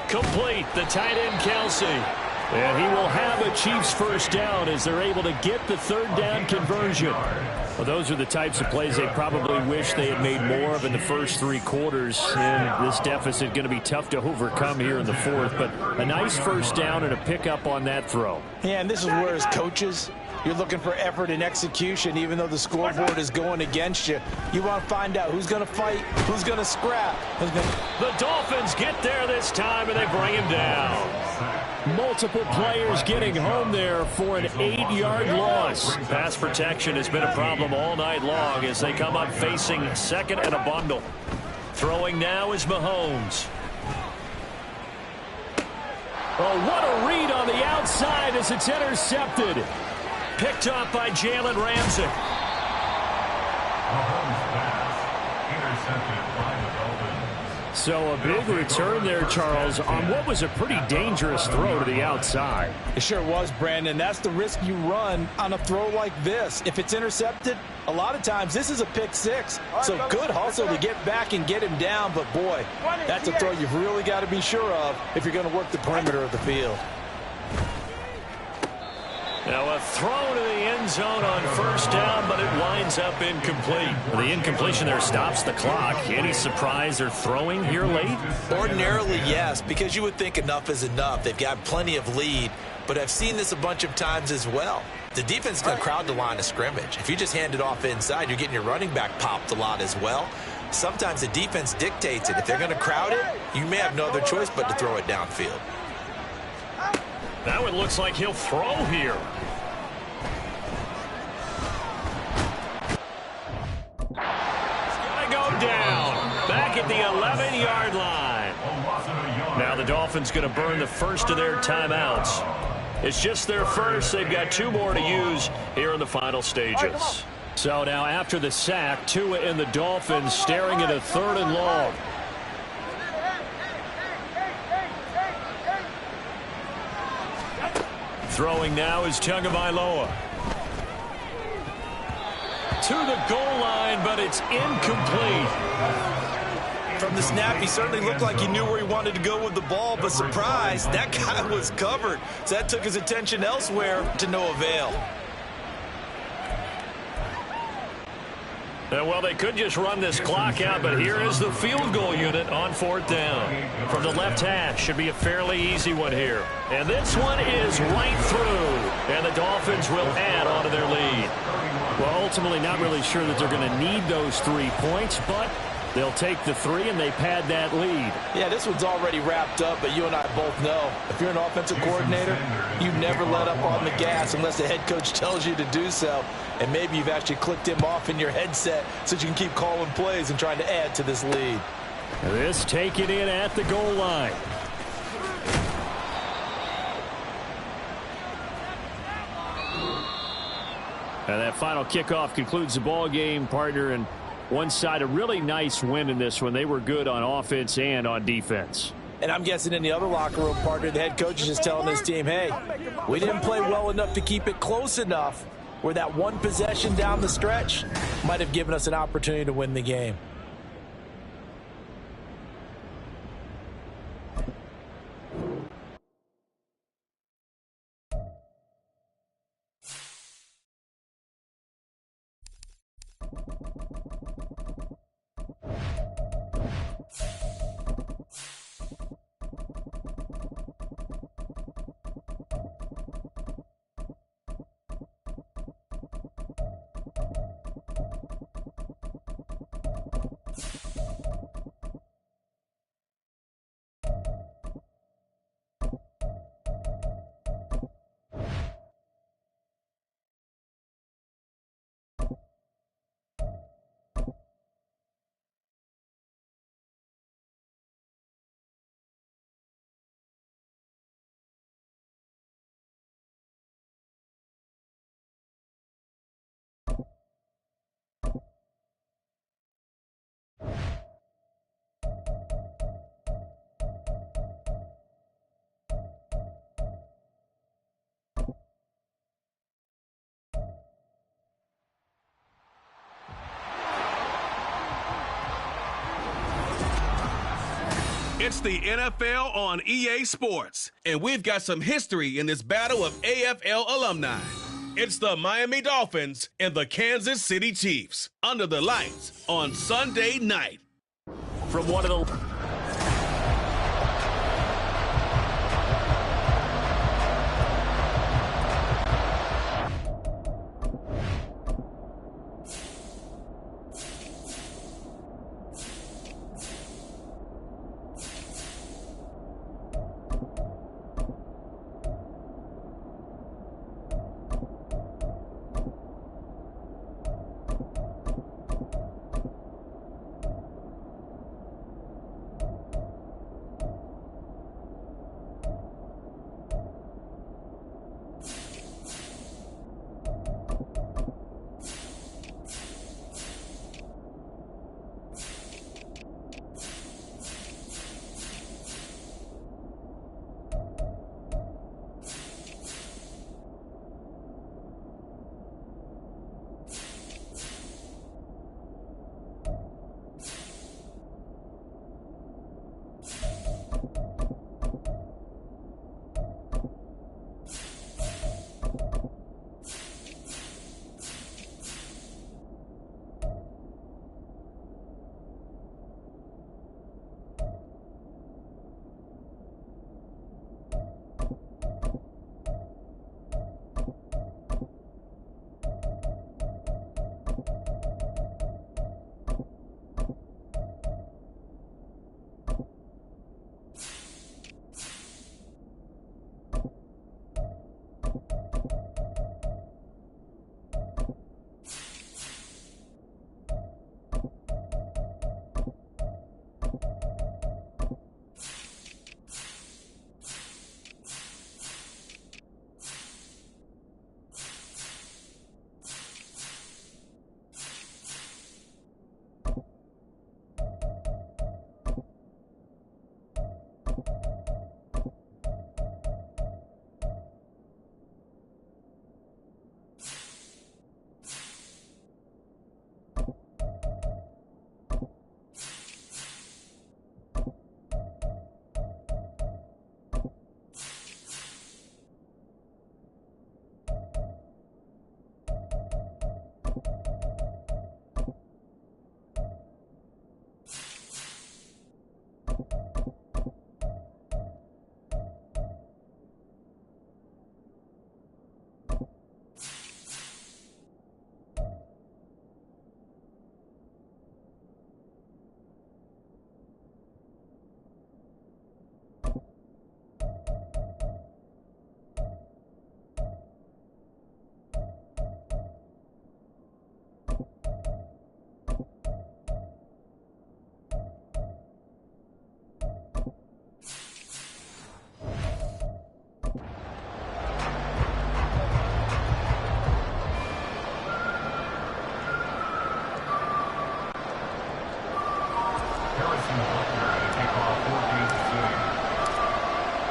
Complete, the tight end Kelsey. And he will have a Chiefs first down as they're able to get the third down conversion. Well, those are the types of plays they probably wish they had made more of in the first three quarters. And this deficit going to be tough to overcome here in the fourth. But a nice first down and a pickup on that throw. Yeah, and this is where as coaches, you're looking for effort and execution, even though the scoreboard is going against you. You want to find out who's going to fight, who's going to scrap. The Dolphins get there this time, and they bring him down. Multiple players getting home there for an 8-yard loss. Pass protection has been a problem all night long as they come up facing second and a bundle. Throwing now is Mahomes. Oh, what a read on the outside as it's intercepted. Picked up by Jalen Ramsey. Mahomes pass intercepted by the Dolphins. So a big return there, Charles, on what was a pretty dangerous throw to the outside. It sure was, Brandon. That's the risk you run on a throw like this. If it's intercepted, a lot of times this is a pick six. So good hustle to get back and get him down. But, boy, that's a throw you've really got to be sure of if you're going to work the perimeter of the field. Now a throw to the end zone on first down, but it winds up incomplete. Well, the incompletion there stops the clock. Any surprise they're throwing here late? Ordinarily, yes, because you would think enough is enough. They've got plenty of lead, but I've seen this a bunch of times as well. The defense is going to crowd the line of scrimmage. If you just hand it off inside, you're getting your running back popped a lot as well. Sometimes the defense dictates it. If they're going to crowd it, you may have no other choice but to throw it downfield. Now it looks like he'll throw here. It's going to go down. Back at the 11-yard line. Now the Dolphins going to burn the first of their timeouts. It's just their first. They've got two more to use here in the final stages. So now after the sack, Tua and the Dolphins staring at a third and long. Throwing now is Tagovailoa. To the goal line, but it's incomplete. From the snap, he certainly looked like he knew where he wanted to go with the ball, but surprise, that guy was covered. So that took his attention elsewhere to no avail. Well, they could just run this clock out, but here is the field goal unit on fourth down. From the left hash, should be a fairly easy one here. And this one is right through. And the Dolphins will add on to their lead. Well, ultimately not really sure that they're going to need those 3 points, but they'll take the 3 and they pad that lead. Yeah, this one's already wrapped up, but you and I both know if you're an offensive coordinator, you never let up on the gas unless the head coach tells you to do so. And maybe you've actually clicked him off in your headset so you can keep calling plays and trying to add to this lead. This taken in at the goal line. And that final kickoff concludes the ball game, partner. And one side, a really nice win in this one. They were good on offense and on defense. And I'm guessing in the other locker room, partner, the head coach is just telling his team, hey, we didn't play well enough to keep it close enough where that one possession down the stretch might have given us an opportunity to win the game. It's the NFL on EA Sports, and we've got some history in this battle of AFL alumni. It's the Miami Dolphins and the Kansas City Chiefs under the lights on Sunday night. From one of the...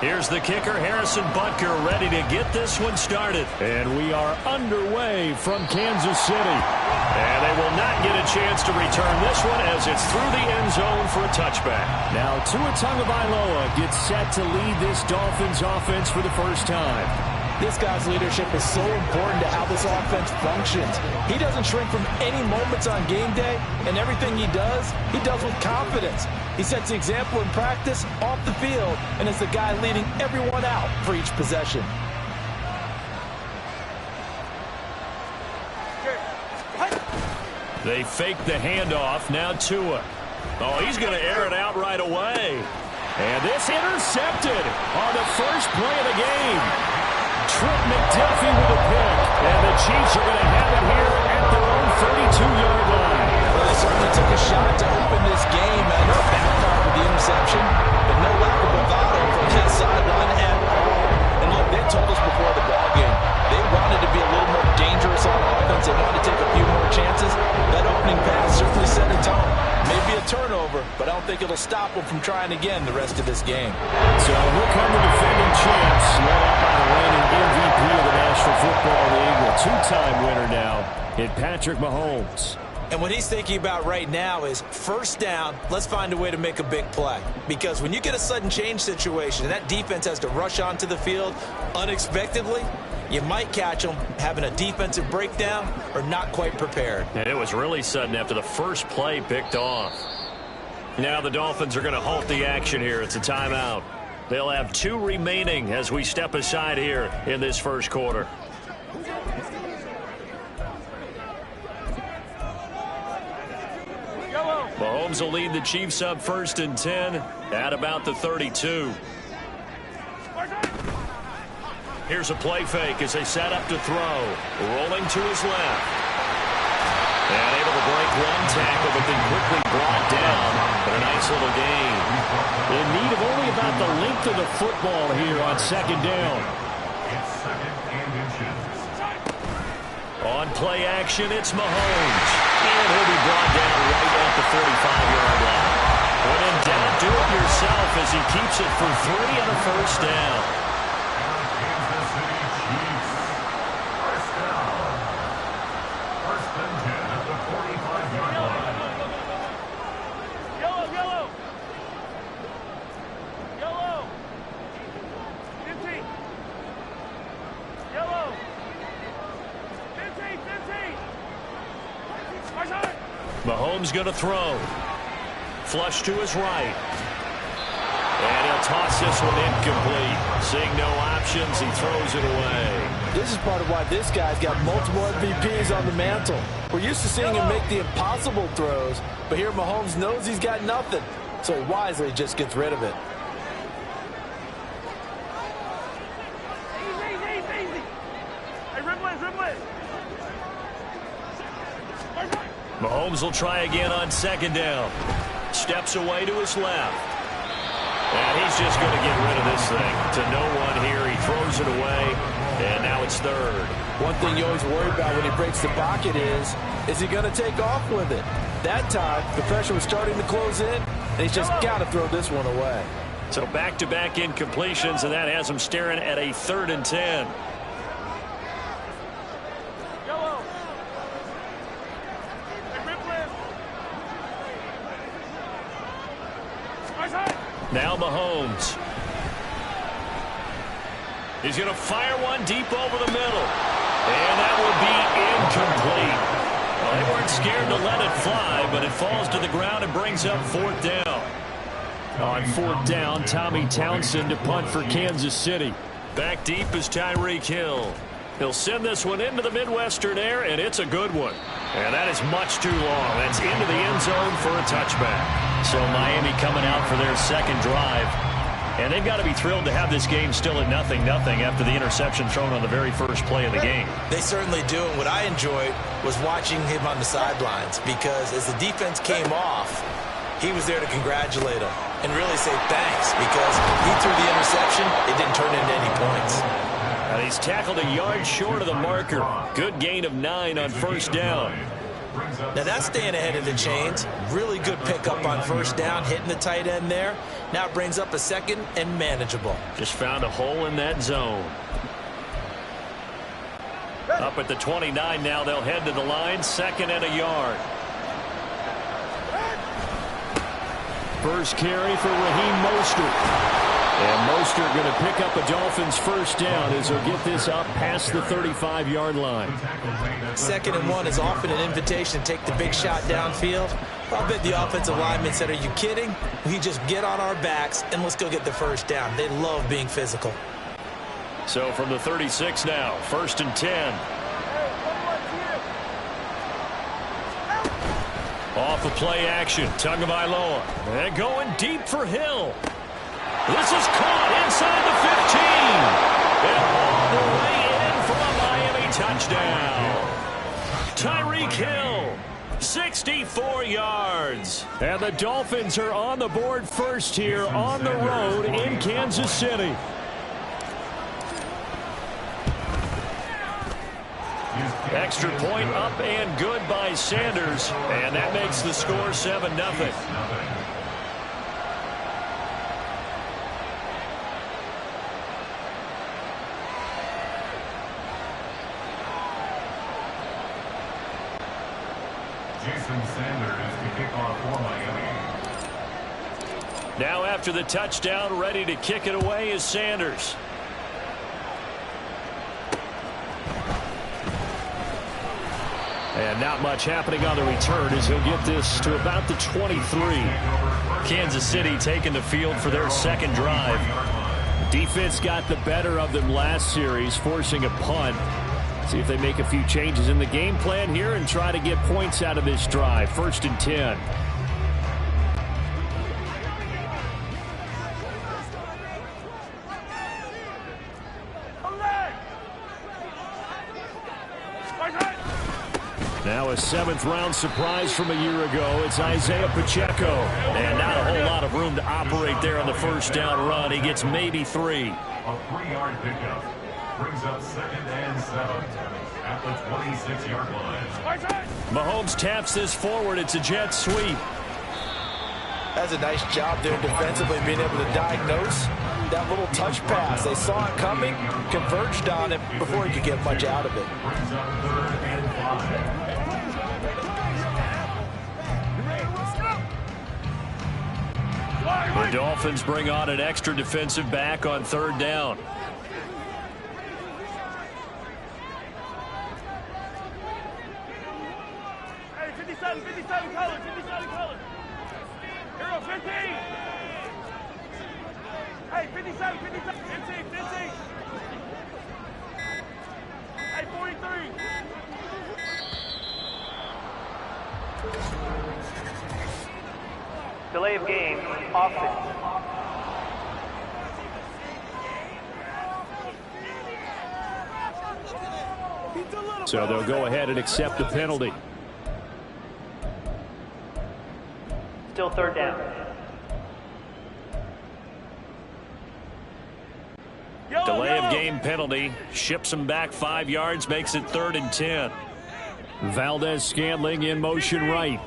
Here's the kicker, Harrison Butker, ready to get this one started. And we are underway from Kansas City. And they will not get a chance to return this one as it's through the end zone for a touchback. Now Tua Tagovailoa gets set to lead this Dolphins offense for the first time. This guy's leadership is so important to how this offense functions. He doesn't shrink from any moments on game day, and everything he does with confidence. He sets the example in practice, off the field, and is the guy leading everyone out for each possession. They fake the handoff, now Tua. Oh, he's going to air it out right away. And this intercepted on the first play of the game. Trent McDuffie with a pick. And the Chiefs are going to have it here at their own 32-yard line. Well, they certainly took a shot to open this game and backfired with the interception, but no lack of bravado from that sideline at all. And look, they told us before the ball game, they wanted to be a little more dangerous on offense. They wanted to take a few more chances. That opening pass certainly set a tone. Maybe a turnover, but I don't think it'll stop them from trying again the rest of this game. So here come the defending champs, led up by the reigning MVP of the National Football League, a two-time winner now in Patrick Mahomes. And what he's thinking about right now is first down, let's find a way to make a big play. Because when you get a sudden change situation and that defense has to rush onto the field unexpectedly, you might catch them having a defensive breakdown or not quite prepared. And it was really sudden after the first play picked off. Now the Dolphins are going to halt the action here. It's a timeout. They'll have 2 remaining as we step aside here in this first quarter. Mahomes will lead the Chiefs up 1st and 10 at about the 32. Here's a play fake as they set up to throw. Rolling to his left. And able to break one tackle, but then quickly brought down. But a nice little gain. In need of only about the length of the football here on 2nd down. It's 2nd and inches. On play action, it's Mahomes. And he'll be brought down right at the 45-yard line. When in doubt, do it yourself as he keeps it for 3 on a first down. Kansas City Chiefs. First down. 1st and 10 at the 45-yard line. Yellow, yellow. Yellow. 15. Yellow. 15, 15. Mahomes going to throw. Flush to his right. And he'll toss this one incomplete. Seeing no options, he throws it away. This is part of why this guy's got multiple MVPs on the mantle. We're used to seeing him make the impossible throws, but here Mahomes knows he's got nothing, so he wisely just gets rid of it. Easy, easy, easy. Hey, dribble it, dribble it. Mahomes will try again on 2nd down. Steps away to his left. And he's just going to get rid of this thing. To no one here. He throws it away. And now it's 3rd. One thing you always worry about when he breaks the pocket is he going to take off with it? That time, the pressure was starting to close in, and he's just got to throw this one away. So back-to-back incompletions, and that has him staring at a 3rd and 10. Yellow. Hey, dribble it. Now Mahomes. He's going to fire one deep over the middle. And that will be incomplete. Well, they weren't scared to let it fly, but it falls to the ground and brings up 4th down. On 4th down, Tommy Townsend to punt for Kansas City. Back deep is Tyreek Hill. He'll send this one into the Midwestern air, and it's a good one. And that is much too long. That's into the end zone for a touchback. So Miami coming out for their 2nd drive. And they've got to be thrilled to have this game still at 0-0 after the interception thrown on the very first play of the game. They certainly do, and what I enjoyed was watching him on the sidelines because as the defense came off, he was there to congratulate him and really say thanks because he threw the interception. It didn't turn into any points. And he's tackled a yard short of the marker. Good gain of 9 on 1st down. Now that's staying ahead of the chains. Really good pickup on 1st down, hitting the tight end there. Now it brings up a 2nd and manageable. Just found a hole in that zone. Up at the 29 now, they'll head to the line, 2nd and a yard. First carry for Raheem Mostert. And Mostert going to pick up a Dolphins 1st down as he'll get this up past the 35-yard line. 2nd and 1 is often an invitation to take the big shot downfield. I bet the offensive linemen said, are you kidding? We just get on our backs and let's go get the 1st down. They love being physical. So from the 36 now, 1st and 10. Off the play action, Tagovailoa. And going deep for Hill. This is caught inside the 15. And all the way in for a Miami touchdown. Tyreek Hill, 64 yards. And the Dolphins are on the board first here on the road in Kansas City. Extra point up and good by Sanders. And that makes the score 7-0. Jason Sanders to kick off for Miami. Now after the touchdown, ready to kick it away is Sanders. And not much happening on the return as he'll get this to about the 23. Kansas City taking the field for their second drive. Defense got the better of them last series, forcing a punt. See if they make a few changes in the game plan here and try to get points out of this drive. 1st and 10. Now a 7th-round surprise from a year ago. It's Isaiah Pacheco. And not a whole lot of room to operate there on the first down run. He gets maybe 3. A 3-yard pickup brings up 2nd and 7 at the 26-yard line. Mahomes taps this forward. It's a jet sweep. That's a nice job there defensively, being able to diagnose that little touch pass. They saw it coming, converged on it before he could get much out of it. Brings up 3rd and 5. The Dolphins bring on an extra defensive back on 3rd down. Hey, 57 colors, 57 colors. Hero, 15. Hey, 57, 15. Hey, 43. Delay of game, offense. So they'll go ahead and accept the penalty. Still 3rd down. Delay of game penalty. Ships him back 5 yards, makes it 3rd and 10. Valdez-Scantling in motion right.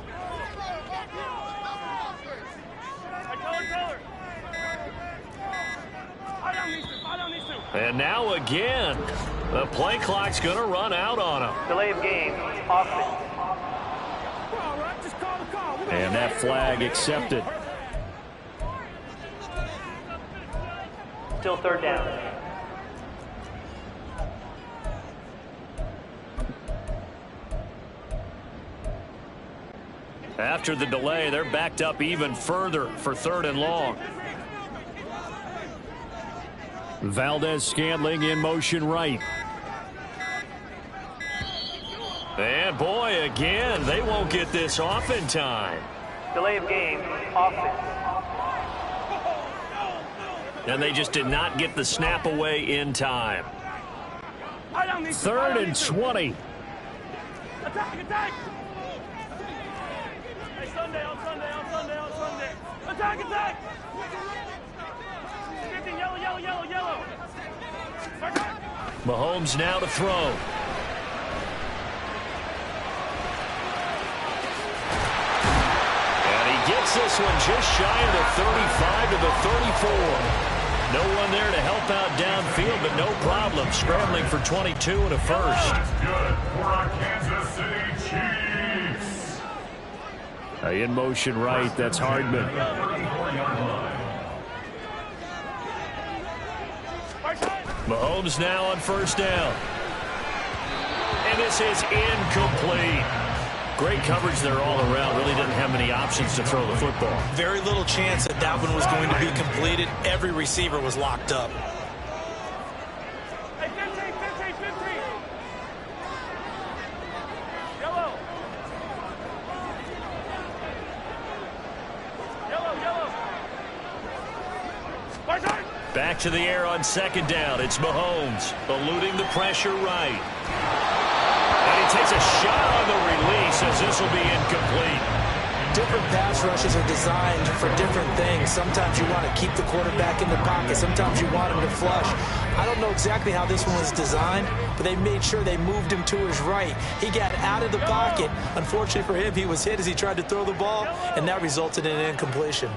And now again, the play clock's going to run out on him. Delay of game, offense. And that flag accepted. Still 3rd down. After the delay, they're backed up even further for 3rd and long. Valdez-Scantling in motion right. And boy, again, they won't get this off in time. Delay of game, offense. And they just did not get the snap away in time. 3rd and 20. Attack! Hey, Sunday. Attack! 15, yellow. Mahomes now to throw. And he gets this one just shy of the 35 to the 34. No one there to help out downfield, but no problem. Scrambling for 22 and a first. That's good for our Kansas City Chiefs. In motion right, that's Hardman. 34-yard line. Mahomes now on 1st down. And this is incomplete. Great coverage there all around. Really didn't have many options to throw the football. Very little chance that that one was going to be completed. Every receiver was locked up. Hey, 15. Yellow. Back to the air on 2nd down. It's Mahomes eluding the pressure right. And he takes a shot on the release as this will be incomplete. Different pass rushes are designed for different things. Sometimes you want to keep the quarterback in the pocket. Sometimes you want him to flush. I don't know exactly how this one was designed, but they made sure they moved him to his right. He got out of the pocket. Unfortunately for him, he was hit as he tried to throw the ball, and that resulted in an incompletion.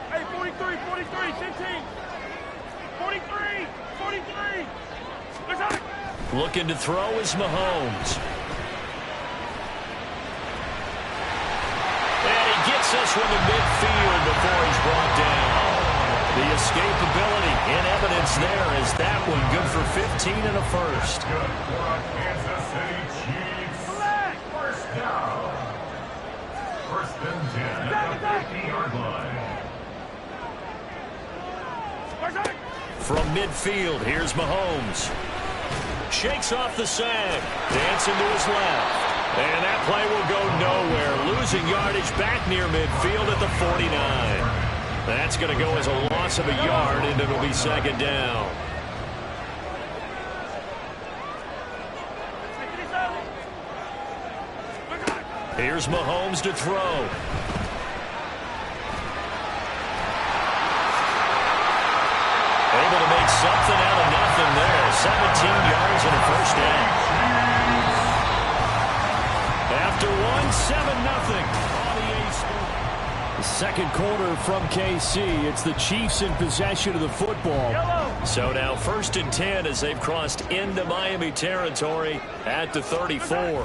Hey, 43, 15. 43. Attack! Looking to throw is Mahomes. And he gets us from the midfield before he's brought down. The escapability in evidence there as that one good for 15 and a first. Good for a Kansas City Chiefs. First down. First and 10 at the 50-yard line. From midfield, here's Mahomes. Shakes off the sag. Dancing to his left. And that play will go nowhere. Losing yardage back near midfield at the 49. That's going to go as a loss of a yard, and it'll be second down. Here's Mahomes to throw. Able to make something out of nothing there. 17 yards and a first down. After 1-7-0 on the A's. The second quarter from KC. It's the Chiefs in possession of the football. So now 1st and 10 as they've crossed into Miami territory at the 34.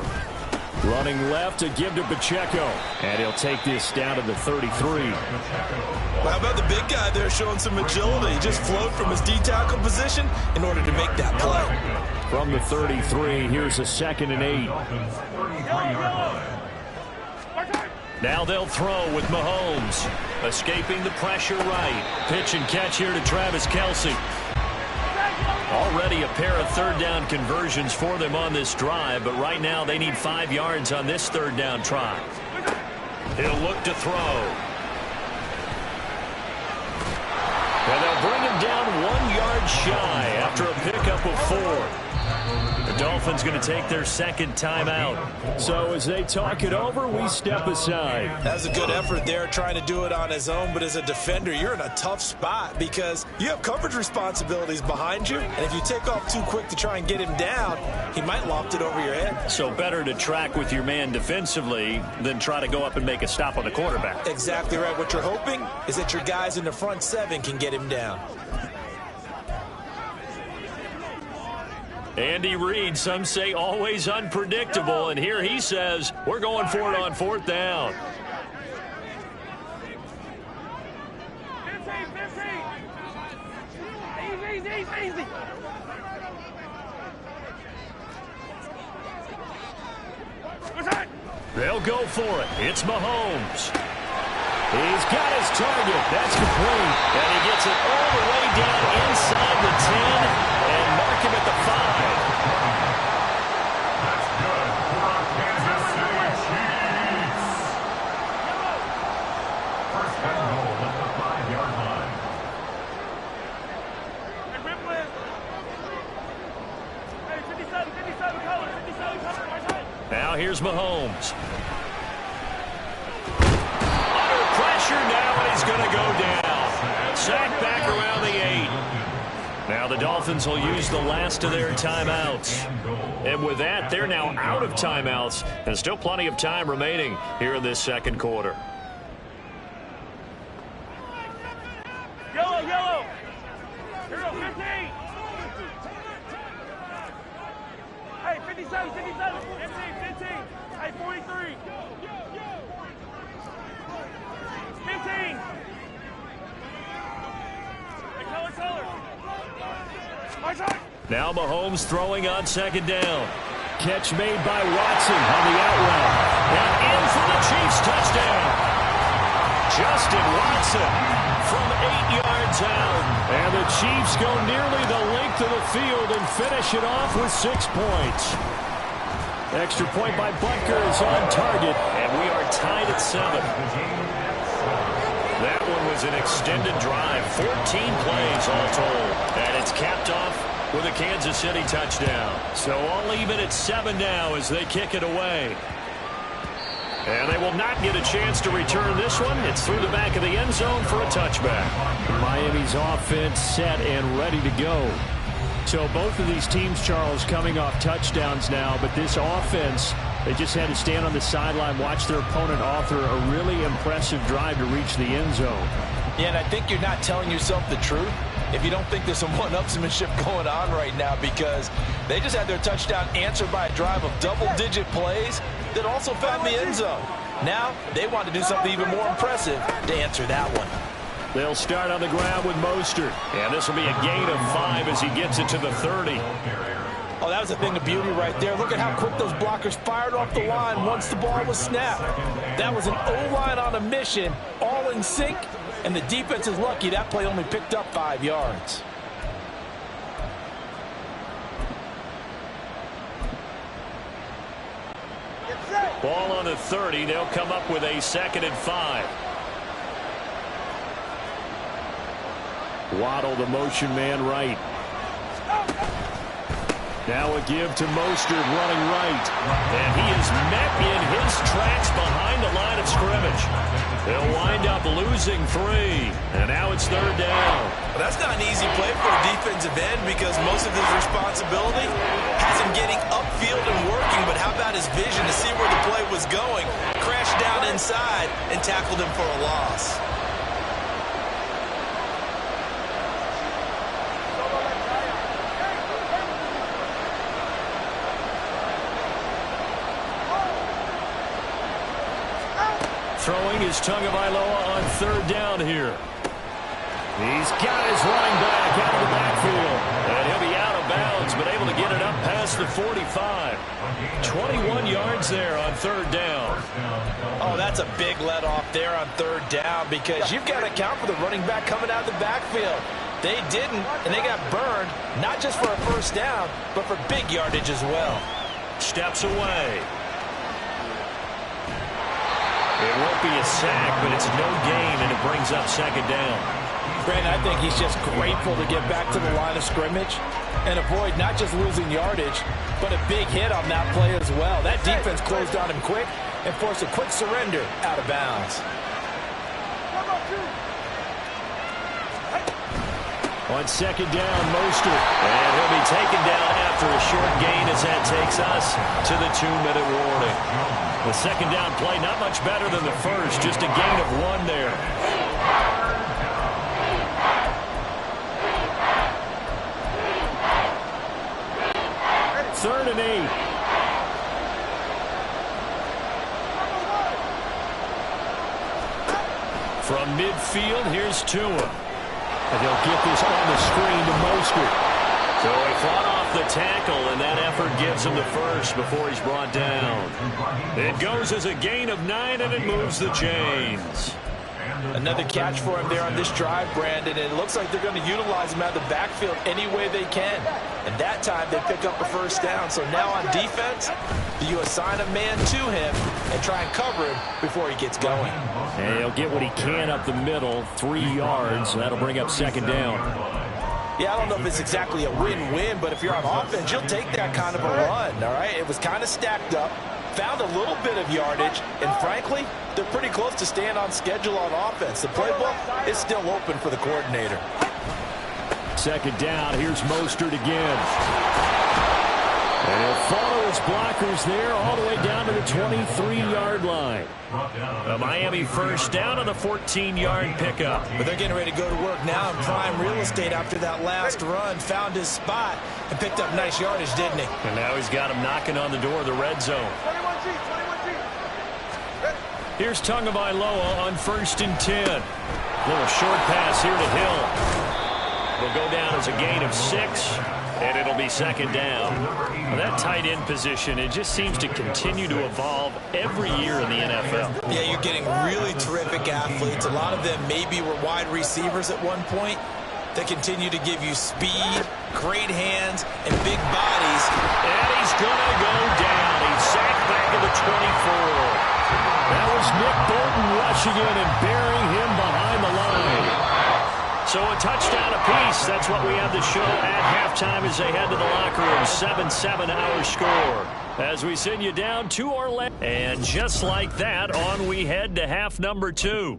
Running left to give to Pacheco. And he'll take this down to the 33. Well, how about the big guy there showing some agility? He just flowed from his D-tackle position in order to make that play. From the 33, here's a 2nd and 8. Now they'll throw with Mahomes. Escaping the pressure right. Pitch and catch here to Travis Kelce. Already a pair of third down conversions for them on this drive, but right now they need 5 yards on this third down try. He'll look to throw. And they'll bring him down 1 yard shy after a pickup of 4. The Dolphins going to take their second timeout. So as they talk it over, we step aside. That was a good effort there, trying to do it on his own. But as a defender, you're in a tough spot because you have coverage responsibilities behind you. And if you take off too quick to try and get him down, he might loft it over your head. So better to track with your man defensively than try to go up and make a stop on the quarterback. Exactly right. What you're hoping is that your guys in the front 7 can get him down. Andy Reid, some say always unpredictable, and here he says we're going for it on 4th down. 15. Easy. They'll go for it. It's Mahomes. He's got his target. That's complete. And he gets it all the way down inside the 10 and mark him at the 5. That's good for our Kansas City Chiefs. First and goal at the 5-yard line. Hey, Ripley. Hey, 57 color. Now here's Mahomes. Now he's going to go down. Sacked back around the 8. Now the Dolphins will use the last of their timeouts. And with that, they're now out of timeouts. And still plenty of time remaining here in this second quarter. Yellow. Here go, 15. Hey, 57. 15. Hey, 43. 15. Now Mahomes throwing on second down. Catch made by Watson on the out route. And in for the Chiefs touchdown. Justin Watson from 8 yards out. And the Chiefs go nearly the length of the field and finish it off with 6 points. Extra point by Butker is on target. And we are tied at 7. That one was an extended drive, 14 plays all told. And it's capped off with a Kansas City touchdown. So all even at 7 now as they kick it away. And they will not get a chance to return this one. It's through the back of the end zone for a touchback. Miami's offense set and ready to go. So both of these teams, Charles, coming off touchdowns now, but this offense, they just had to stand on the sideline, watch their opponent author a really impressive drive to reach the end zone. Yeah, and I think you're not telling yourself the truth if you don't think there's some one-upsmanship going on right now, because they just had their touchdown answered by a drive of double-digit plays that also found the end zone. Now they want to do something even more impressive to answer that one. They'll start on the ground with Mostert. And this will be a gain of 5 as he gets it to the 30. Oh, that was a thing of beauty right there. Look at how quick those blockers fired off the line once the ball was snapped. That was an O-line on a mission, all in sync, and the defense is lucky that play only picked up 5 yards. Ball on the 30. They'll come up with a 2nd and 5. Waddle, the motion man, right. Now a give to Mostert, running right. And he is met in his tracks behind the line of scrimmage. They'll wind up losing 3. And now it's 3rd down. Well, that's not an easy play for a defensive end, because most of his responsibility has him getting upfield and working. But how about his vision to see where the play was going? Crashed down inside and tackled him for a loss. Throwing is Tagovailoa on 3rd down here. He's got his running back out of the backfield. And he'll be out of bounds, but able to get it up past the 45. 21 yards there on 3rd down. Oh, that's a big let off there on 3rd down, because you've got to account for the running back coming out of the backfield. They didn't, and they got burned, not just for a 1st down, but for big yardage as well. Steps away. It won't be a sack, but it's no gain, and it brings up 2nd down. Brandon, I think he's just grateful to get back to the line of scrimmage and avoid not just losing yardage, but a big hit on that play as well. That defense closed on him quick and forced a quick surrender out of bounds. On 2nd down, Mostert. And he'll be taken down after a short gain, as that takes us to the 2-minute warning. The 2nd down play, not much better than the first, just a gain of 1 there. Third and 8. From midfield, here's Tua. And they'll get this on the screen to Mostert. So he fought off the tackle, and that effort gives him the first before he's brought down. It goes as a gain of 9, and it moves the chains. Another catch for him there on this drive, Brandon, and it looks like they're going to utilize him out of the backfield any way they can. And that time they pick up a 1st down. So now on defense, you assign a man to him and try and cover him before he gets going. And he'll get what he can up the middle, 3 yards. That'll bring up 2nd down. Yeah, I don't know if it's exactly a win-win, but if you're on offense, you'll take that kind of a run, all right? It was kind of stacked up, found a little bit of yardage, and frankly, they're pretty close to staying on schedule on offense. The playbook is still open for the coordinator. 2nd down, here's Mostert again. And he'll follow his blockers there all the way down to the 23-yard line. A Miami 1st down on the 14-yard pickup. But they're getting ready to go to work now in prime real estate after that last run. Found his spot and picked up nice yardage, didn't he? And now he's got him knocking on the door of the red zone. Here's Tagovailoa on 1st and 10. Little short pass here to Hill. It'll go down as a gain of 6. And it'll be 2nd down. Well, that tight end position, it just seems to continue to evolve every year in the NFL. Yeah, you're getting really terrific athletes. A lot of them maybe were wide receivers at one point. They continue to give you speed, great hands, and big bodies. And he's going to go down. He's sacked back at the 24. That was Nick Bolton rushing in and burying him behind the line. So a touchdown apiece. That's what we have to show at halftime as they head to the locker room. 7-7 our score. As we send you down to Orlando. And just like that, on we head to half number 2.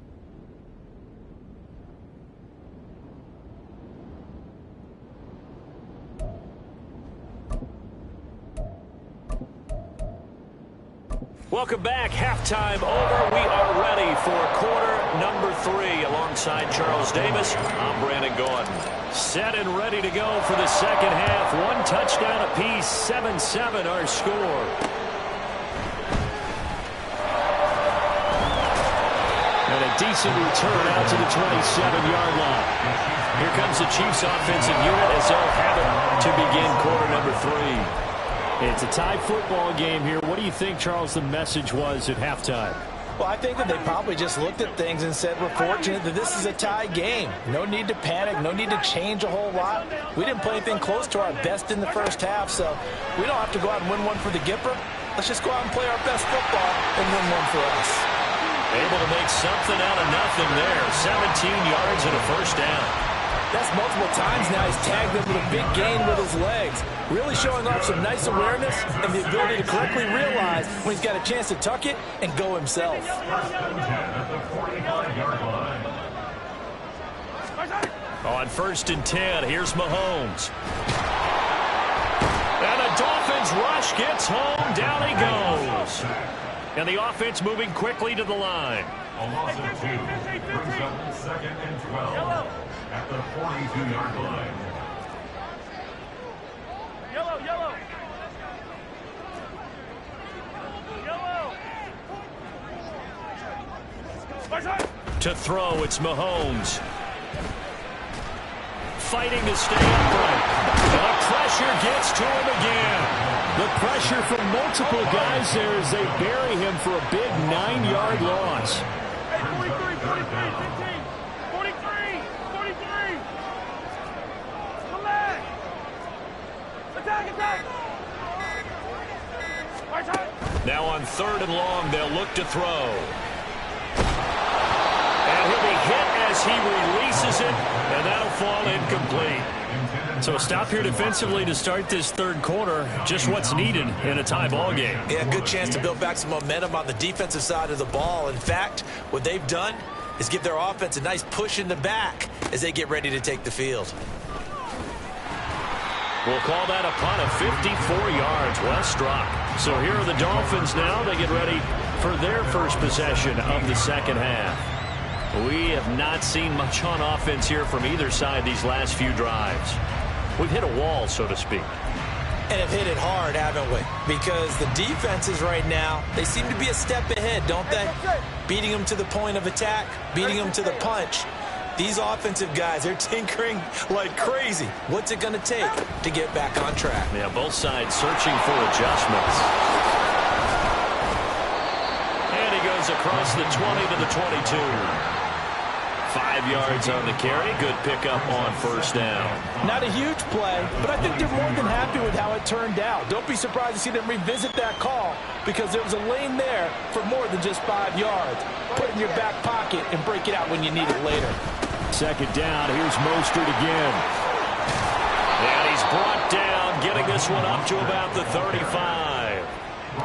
Welcome back. Halftime over. We are ready for quarter number 3. Alongside Charles Davis, I'm Brandon Gordon. Set and ready to go for the second half. 1 touchdown apiece. 7-7 our score. And a decent return out to the 27-yard line. Here comes the Chiefs offensive unit as they'll have it to begin quarter number 3. It's a tie football game here. What do you think, Charles, the message was at halftime? Well, I think that they probably just looked at things and said, we're fortunate that this is a tie game. No need to panic. No need to change a whole lot. We didn't play anything close to our best in the first half, so we don't have to go out and win one for the Gipper. Let's just go out and play our best football and win one for us. Able to make something out of nothing there. 17 yards and a first down. That's multiple times now he's tagged them with a big gain with his legs. Really showing off some nice awareness and the ability to correctly realize when he's got a chance to tuck it and go himself. On 1st and 10, here's Mahomes. And the Dolphins rush gets home. Down he goes. And the offense moving quickly to the line. A loss of 2 brings up 2nd and 12 at the 42-yard line. Yellow, yellow. Yellow. To throw, it's Mahomes. Fighting to stay upright. And the pressure gets to him again. The pressure from multiple guys there as they bury him for a big 9-yard loss. Hey, 43, 43, 15, 43, 43. Come back. Attack, attack. Now on 3rd and long, they'll look to throw. And he'll be hit as he releases it, and that'll fall incomplete. So a stop here defensively to start this 3rd quarter. Just what's needed in a tie ball game. Yeah, good chance to build back some momentum on the defensive side of the ball. In fact, what they've done is give their offense a nice push in the back as they get ready to take the field. We'll call that a punt of 54 yards. Well struck. So here are the Dolphins now. They get ready for their first possession of the second half. We have not seen much on offense here from either side these last few drives. We've hit a wall, so to speak. And have hit it hard, haven't we? Because the defenses right now, they seem to be a step ahead, don't they? Beating them to the point of attack, beating them to the punch. These offensive guys, they're tinkering like crazy. What's it going to take to get back on track? Yeah, both sides searching for adjustments. And he goes across the 20 to the 22. 5 yards on the carry. Good pickup on 1st down. Not a huge play, but I think they're more than happy with how it turned out. Don't be surprised to see them revisit that call because there was a lane there for more than just 5 yards. Put it in your back pocket and break it out when you need it later. 2nd down. Here's Mostert again. And he's brought down, getting this one up to about the 35.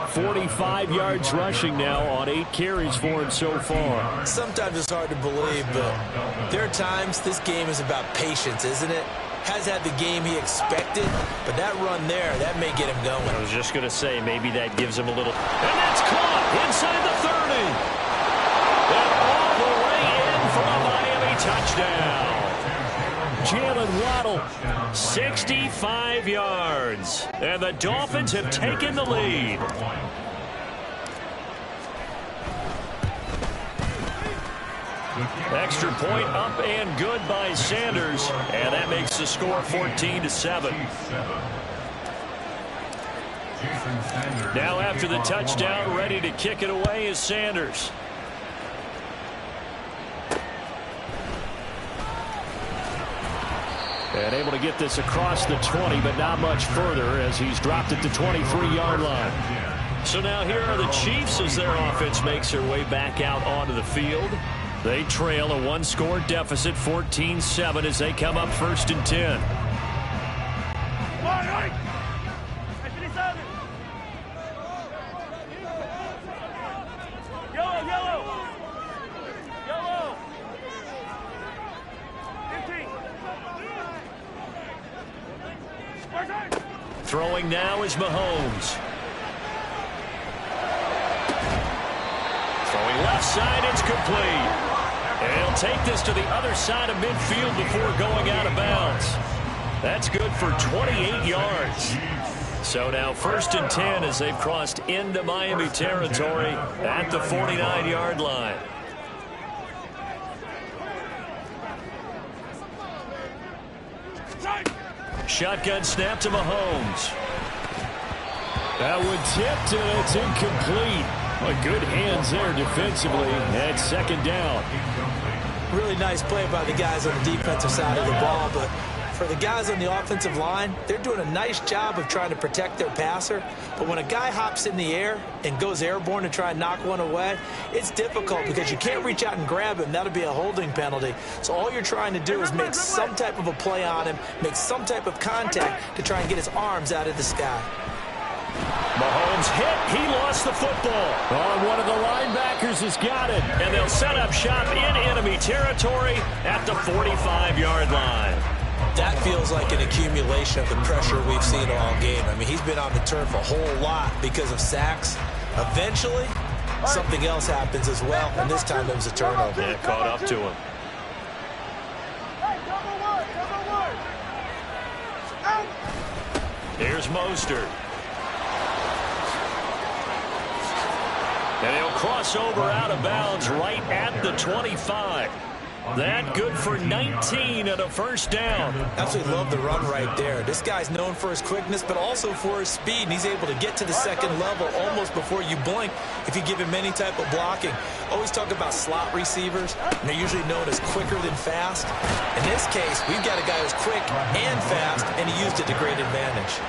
45 yards rushing now on 8 carries for him so far. Sometimes it's hard to believe, but there are times this game is about patience, isn't it? Has had the game he expected, but that run there, that may get him going. I was just going to say, maybe that gives him a little... And that's caught inside the 30. And all the way in for a Miami touchdown. Jalen Waddle, 65 yards. And the Dolphins have taken the lead. Extra point up and good by Sanders. And that makes the score 14-7. Now after the touchdown, ready to kick it away is Sanders. and able to get this across the 20, but not much further as he's dropped it to 23-yard line. So now here are the Chiefs as their offense makes their way back out onto the field. They trail a one-score deficit, 14-7, as they come up 1st and 10. Throwing now is Mahomes. side. It's complete. And he'll take this to the other side of midfield before going out of bounds. That's good for 28 yards. So now 1st and 10 as they've crossed into Miami territory at the 49-yard line. Shotgun snap to Mahomes. That one tipped, and it's incomplete. Good hands there defensively at 2nd down. Really nice play by the guys on the defensive side of the ball, but for the guys on the offensive line, they're doing a nice job of trying to protect their passer. But when a guy hops in the air and goes airborne to try and knock one away, it's difficult because you can't reach out and grab him. That'll be a holding penalty. So all you're trying to do is make some type of a play on him, make some type of contact to try and get his arms out of the sky. Mahomes hit. He lost the football. Oh, one of the linebackers has got it. And they'll set up shop in enemy territory at the 45-yard line. That feels like an accumulation of the pressure we've seen all game. I mean, he's been on the turf a whole lot because of sacks. Eventually, something else happens as well, and this time it was a turnover. Yeah, caught up to him. Here's Mostert. And he'll cross over out of bounds right at the 25. That good for 19 and a 1st down. Absolutely love the run right there. This guy's known for his quickness, but also for his speed. And he's able to get to the 2nd level almost before you blink if you give him any type of blocking. Always talk about slot receivers, and they're usually known as quicker than fast. In this case, we've got a guy who's quick and fast, and he used it to great advantage.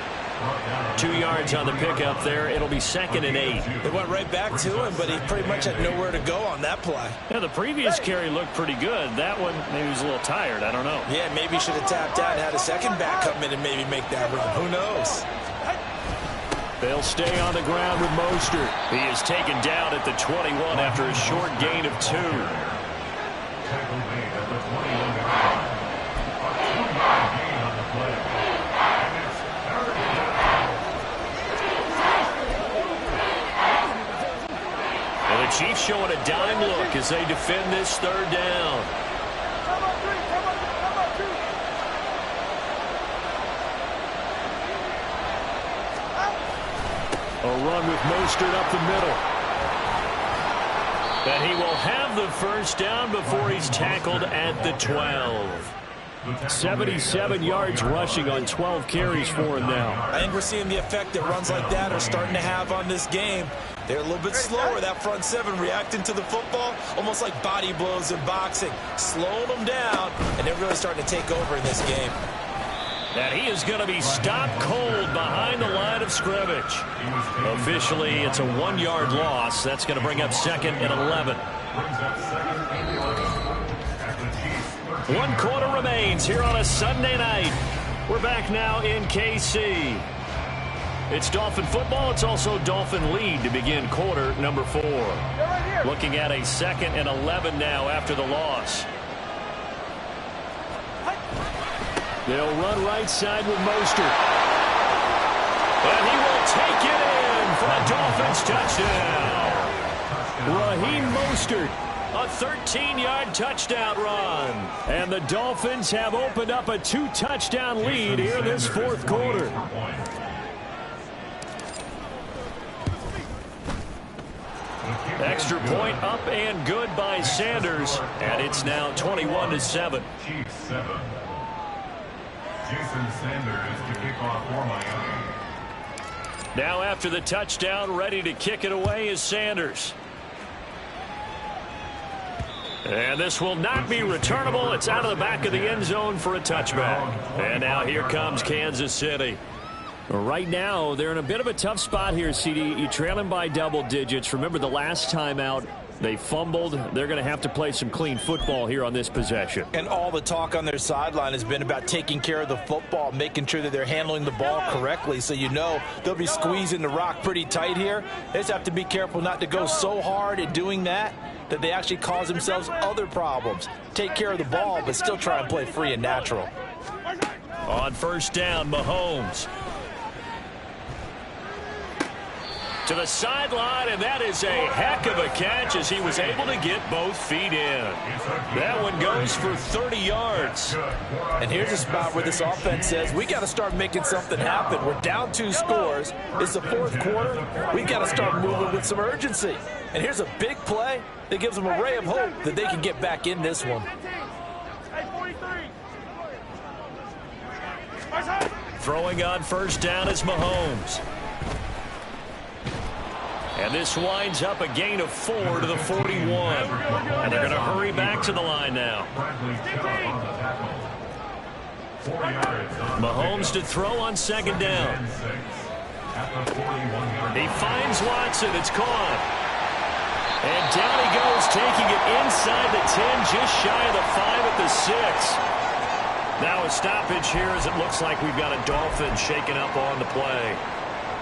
2 yards on the pickup there. It'll be 2nd and 8. They went right back to him, but he pretty much had nowhere to go on that play. Yeah, the previous carry looked pretty good. That one, maybe he was a little tired. I don't know. Yeah, maybe he should have tapped out and had a second back come in and maybe make that run. Who knows? They'll stay on the ground with Mostert. He is taken down at the 21 after a short gain of 2. Tackle made at the 21-yard line. A 2-yard gain on the play. The Chiefs showing a dime look as they defend this 3rd down. A run with Mostert up the middle. And he will have the 1st down before he's tackled at the 12. 77 yards rushing on 12 carries for him now. I think we're seeing the effect that runs like that are starting to have on this game. They're a little bit slower, that front 7, reacting to the football, almost like body blows in boxing, slowing them down, and they're really starting to take over in this game. And he is going to be stopped cold behind the line of scrimmage. Officially, it's a 1-yard loss. That's going to bring up 2nd and 11. 1 quarter remains here on a Sunday night. We're back now in KC. It's Dolphin football. It's also Dolphin lead to begin quarter number 4. Looking at a 2nd and 11 now after the loss. They'll run right side with Mostert. And he will take it in for a Dolphins touchdown. Raheem Mostert. A 13-yard touchdown run. And the Dolphins have opened up a 2-touchdown lead here in this 4th quarter. Extra point up and good by Sanders. And it's now 21-7. Chiefs 7. Jason Sanders to kick off for Miami. Now after the touchdown, ready to kick it away is Sanders. And this will not be returnable. It's out of the back of the end zone for a touchback. And now here comes Kansas City. Right now, they're in a bit of a tough spot here, CD. You're trailing by double digits. Remember the last time out, they fumbled. They're going to have to play some clean football here on this possession. And all the talk on their sideline has been about taking care of the football, making sure that they're handling the ball correctly. So you know they'll be squeezing the rock pretty tight here. They just have to be careful not to go so hard at doing that they actually cause themselves other problems. Take care of the ball, but still try and play free and natural. On 1st down, Mahomes. To the sideline, and that is a heck of a catch as he was able to get both feet in. That one goes for 30 yards. And here's a spot where this offense says, we got to start making something happen. We're down 2 scores. It's the 4th quarter. We got to start moving with some urgency. And here's a big play that gives them a ray of hope that they can get back in this one. Throwing on first down is Mahomes. And this winds up a gain of 4 to the 41. And they're going to hurry back to the line now. Mahomes to throw on second down. He finds Watson. It's caught. And down he goes, taking it inside the 10, just shy of the 5 at the 6. Now a stoppage here as it looks like we've got a Dolphin shaken up on the play.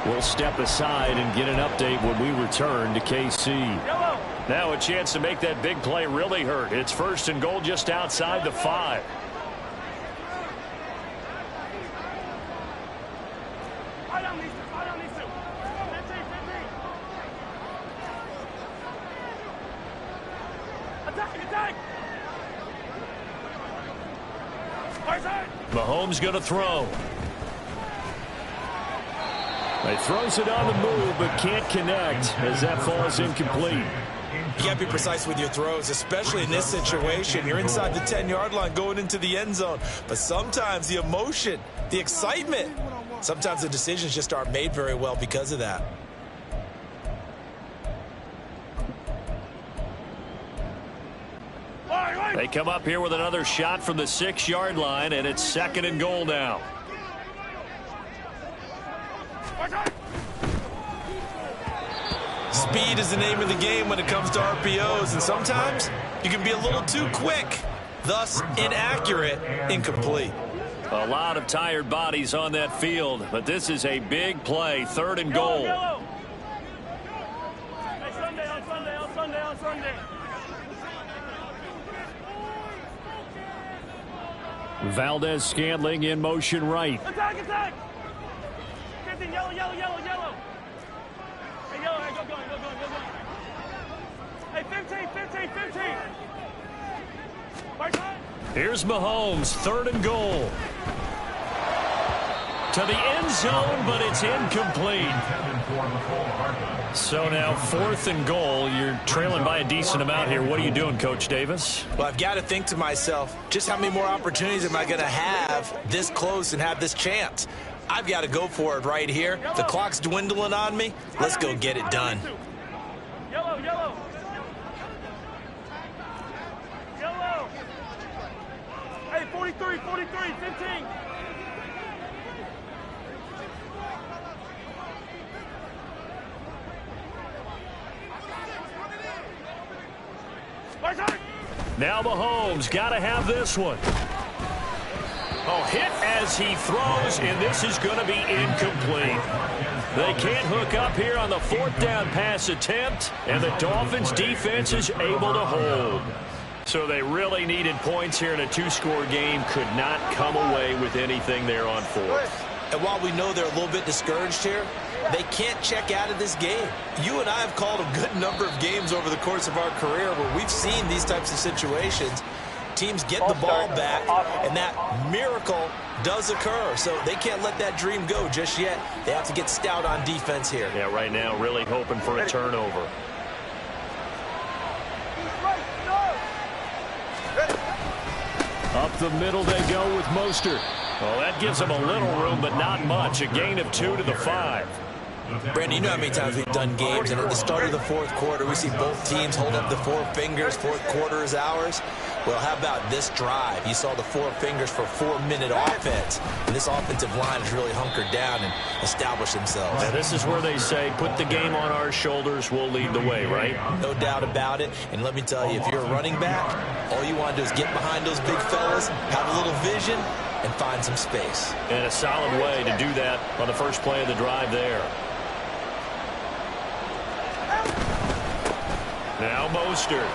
We'll step aside and get an update when we return to KC. Now a chance to make that big play really hurt. It's 1st and goal just outside the 5. Mahomes going to throw. He throws it on the move, but can't connect as that falls incomplete. You got to be precise with your throws, especially in this situation. You're inside the 10-yard line going into the end zone. But sometimes the emotion, the excitement, sometimes the decisions just aren't made very well because of that. They come up here with another shot from the 6-yard line, and it's 2nd and goal now. Speed is the name of the game when it comes to RPOs, and sometimes you can be a little too quick, thus inaccurate, incomplete. A lot of tired bodies on that field, but this is a big play, 3rd and goal. Hey, Sunday, on Sunday. Valdez-Scantling in motion right. Attack! 15, yellow. Hey, yellow, hey, go. Hey, 15. Here's Mahomes, 3rd and goal. To the end zone, but it's incomplete. So now 4th and goal. You're trailing by a decent amount here. What are you doing, Coach Davis? Well, I've got to think to myself, just how many more opportunities am I going to have this close and have this chance? I've got to go for it right here. The clock's dwindling on me. Let's go get it done. Yellow. Hey, 43, 15. Now Mahomes got to have this one. Oh, hit as he throws, and this is going to be incomplete. They can't hook up here on the 4th down pass attempt, and the Dolphins defense is able to hold. So they really needed points here in a 2-score game. Could not come away with anything there on 4th. And while we know they're a little bit discouraged here, they can't check out of this game. You and I have called a good number of games over the course of our career where we've seen these types of situations. Teams get the ball back, and that miracle does occur. So they can't let that dream go just yet. They have to get stout on defense here. Yeah, right now really hoping for a turnover. Up the middle they go with Mostert. Well, that gives them a little room, but not much. A gain of 2 to the 5. Brandon, you know how many times we've done games, and at the start of the 4th quarter, we see both teams hold up the 4 fingers. 4th quarter is ours. Well, how about this drive? You saw the 4 fingers for 4-minute offense, and this offensive line has really hunkered down and established themselves. Now, this is where they say, put the game on our shoulders, we'll lead the way, right? No doubt about it. And let me tell you, if you're a running back, all you want to do is get behind those big fellas, have a little vision, and find some space. And a solid way to do that on the first play of the drive there. Now Mostert.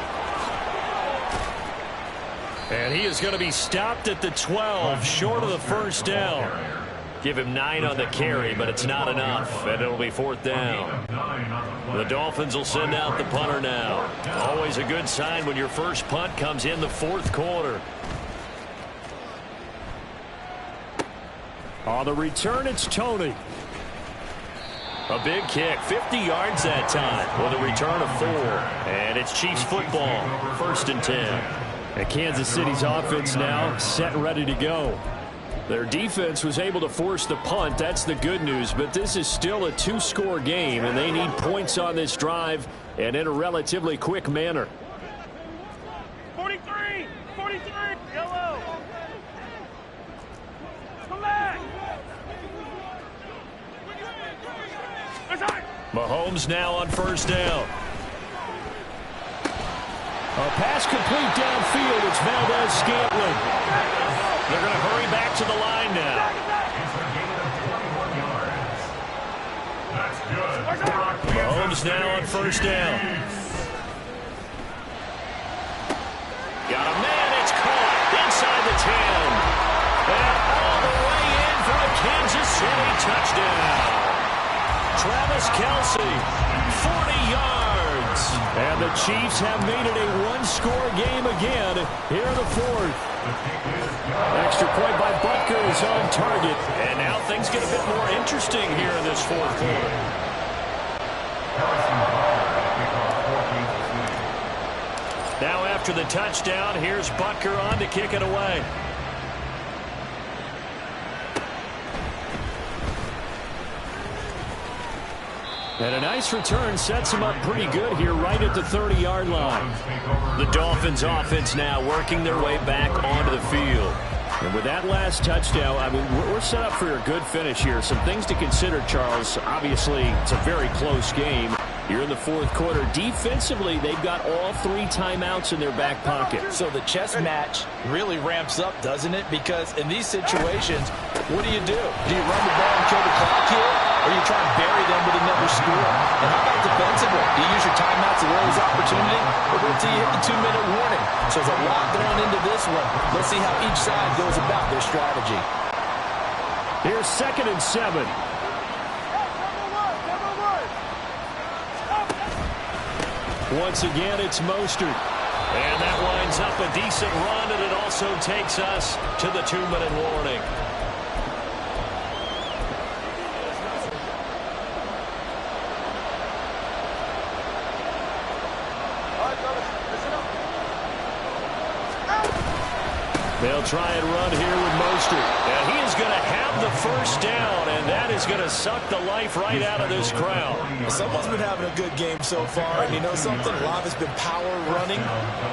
And he is going to be stopped at the 12, short of the first down. Give him 9 on the carry, but it's not enough, and it'll be 4th down. The Dolphins will send out the punter now. Always a good sign when your first punt comes in the 4th quarter. On the return, it's Tony. A big kick, 50 yards that time with a return of 4. And it's Chiefs football, 1st and 10. And Kansas City's offense now set and ready to go. Their defense was able to force the punt. That's the good news. But this is still a 2-score game, and they need points on this drive and in a relatively quick manner. 43! 43! Yellow! Come back! Mahomes now on 1st down. A pass complete downfield. It's Valdez-Scantling. They're going to hurry back to the line now. Mahomes now on 1st down. Got a man. It's caught inside the 10. And all the way in for a Kansas City touchdown. Travis Kelce, 40 yards. And the Chiefs have made it a 1-score game again here in the 4th. Extra point by Butker is on target. And now things get a bit more interesting here in this 4th quarter. Now after the touchdown, here's Butker on to kick it away. And a nice return sets him up pretty good here right at the 30-yard line. The Dolphins offense now working their way back onto the field. And with that last touchdown, I mean, we're set up for a good finish here. Some things to consider, Charles. Obviously, it's a very close game. You're in the 4th quarter. Defensively, they've got all 3 timeouts in their back pocket. So the chess match really ramps up, doesn't it? Because in these situations, what do? Do you run the ball and kill the clock here? Or you try and bury them with another score? And how about defensively? Do you use your timeouts at earliest opportunity? Or wait till you hit the 2-minute warning? So there's a lot going into this one. Let's see how each side goes about their strategy. Here's 2nd and 7. Once again, it's Mostert. And that winds up a decent run, and it also takes us to the 2-minute warning. They'll try and run here with Mostert. And he is going to have the 1st down, and that is going to suck the life right out of this crowd. Someone's been having a good game so far, and you know something? A lot has been power running.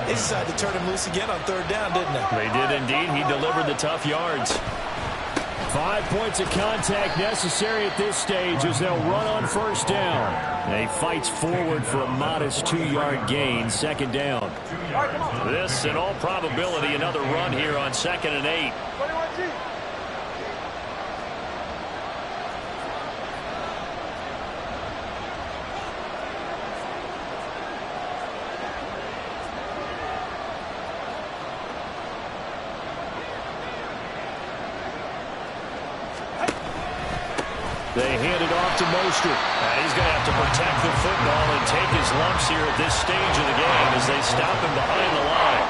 They decided to turn him loose again on 3rd down, didn't they? They did indeed. He delivered the tough yards. 5 points of contact necessary at this stage as they'll run on 1st down. He fights forward for a modest 2-yard gain, 2nd down. This, in all probability, another run here on 2nd and 8. They hand it off to Mostert. And he's going to have to protect the football and take his lumps here at this stage of the game as they stop him behind the line.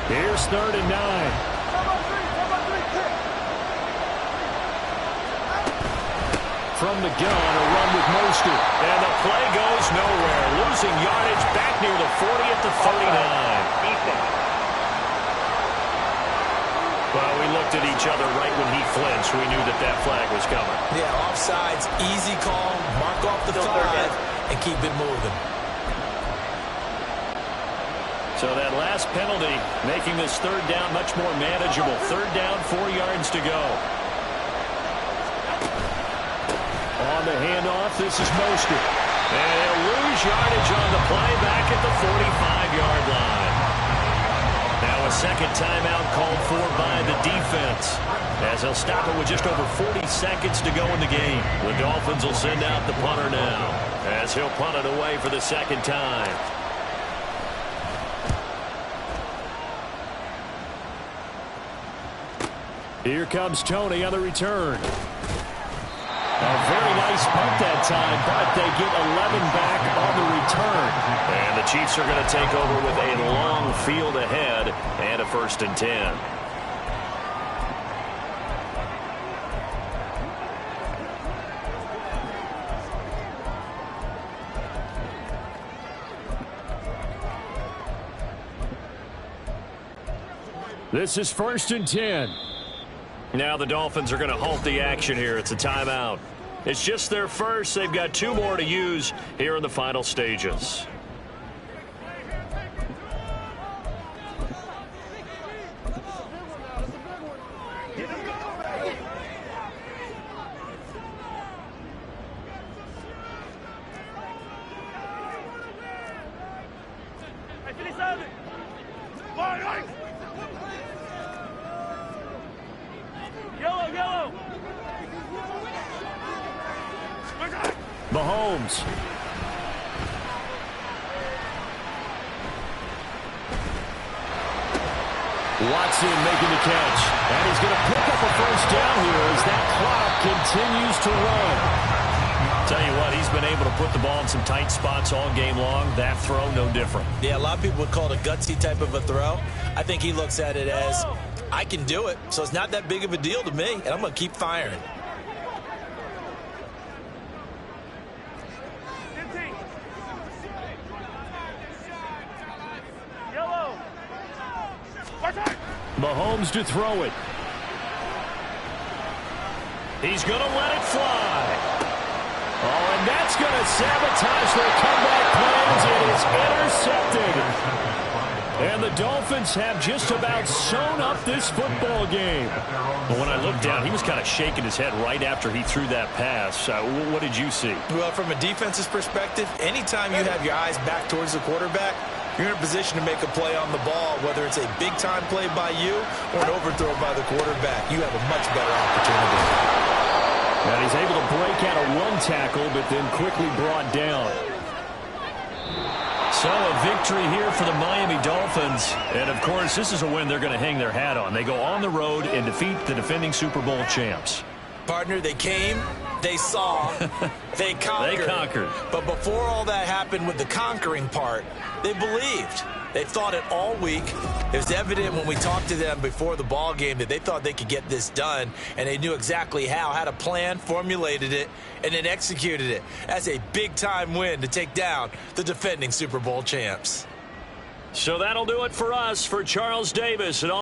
Here's 3rd and 9. From the gun, a run with Mostert. And the play goes nowhere. Losing yardage back near the 40 at the 39. Well, we looked at each other right when he flinched. We knew that that flag was coming. Yeah, offsides, easy call, mark off the 5, and keep it moving. So that last penalty making this 3rd down much more manageable. 3rd down, 4 yards to go. On the handoff, this is Mostert. And he'll lose yardage on the play back at the 45-yard line. Now a second timeout called for by the defense, as they'll stop it with just over 40 seconds to go in the game. The Dolphins will send out the punter now, as he'll punt it away for the second time. Here comes Tony on the return. A very nice punt that time, but they get 11 back on the return. And the Chiefs are going to take over with a long field ahead and a 1st and 10. This is 1st and 10. Now the Dolphins are going to halt the action here. It's a timeout. It's just their first. They've got 2 more to use here in the final stages. Mahomes. Watson making the catch. And he's going to pick up a 1st down here as that clock continues to run. Tell you what, he's been able to put the ball in some tight spots all game long. That throw, no different. Yeah, a lot of people would call it a gutsy type of a throw. I think he looks at it as, I can do it, so it's not that big of a deal to me, and I'm going to keep firing. Mahomes to throw it. He's going to let it fly. Oh, and that's going to sabotage their comeback plans. It is intercepted. And the Dolphins have just about sewn up this football game. But when I looked down, he was kind of shaking his head right after he threw that pass. What did you see? Well, from a defense's perspective, anytime you have your eyes back towards the quarterback, you're in a position to make a play on the ball, whether it's a big-time play by you or an overthrow by the quarterback. You have a much better opportunity. And he's able to break out a run tackle, but then quickly brought down. So a victory here for the Miami Dolphins. And, of course, this is a win they're going to hang their hat on. They go on the road and defeat the defending Super Bowl champs. Partner, they came, they saw, they conquered. They conquered. But before all that happened with the conquering part, they believed. They thought it all week. It was evident when we talked to them before the ball game that they thought they could get this done, and they knew exactly how, had a plan, formulated it, and then executed it. That's a big-time win to take down the defending Super Bowl champs. So that'll do it for us. For Charles Davis and all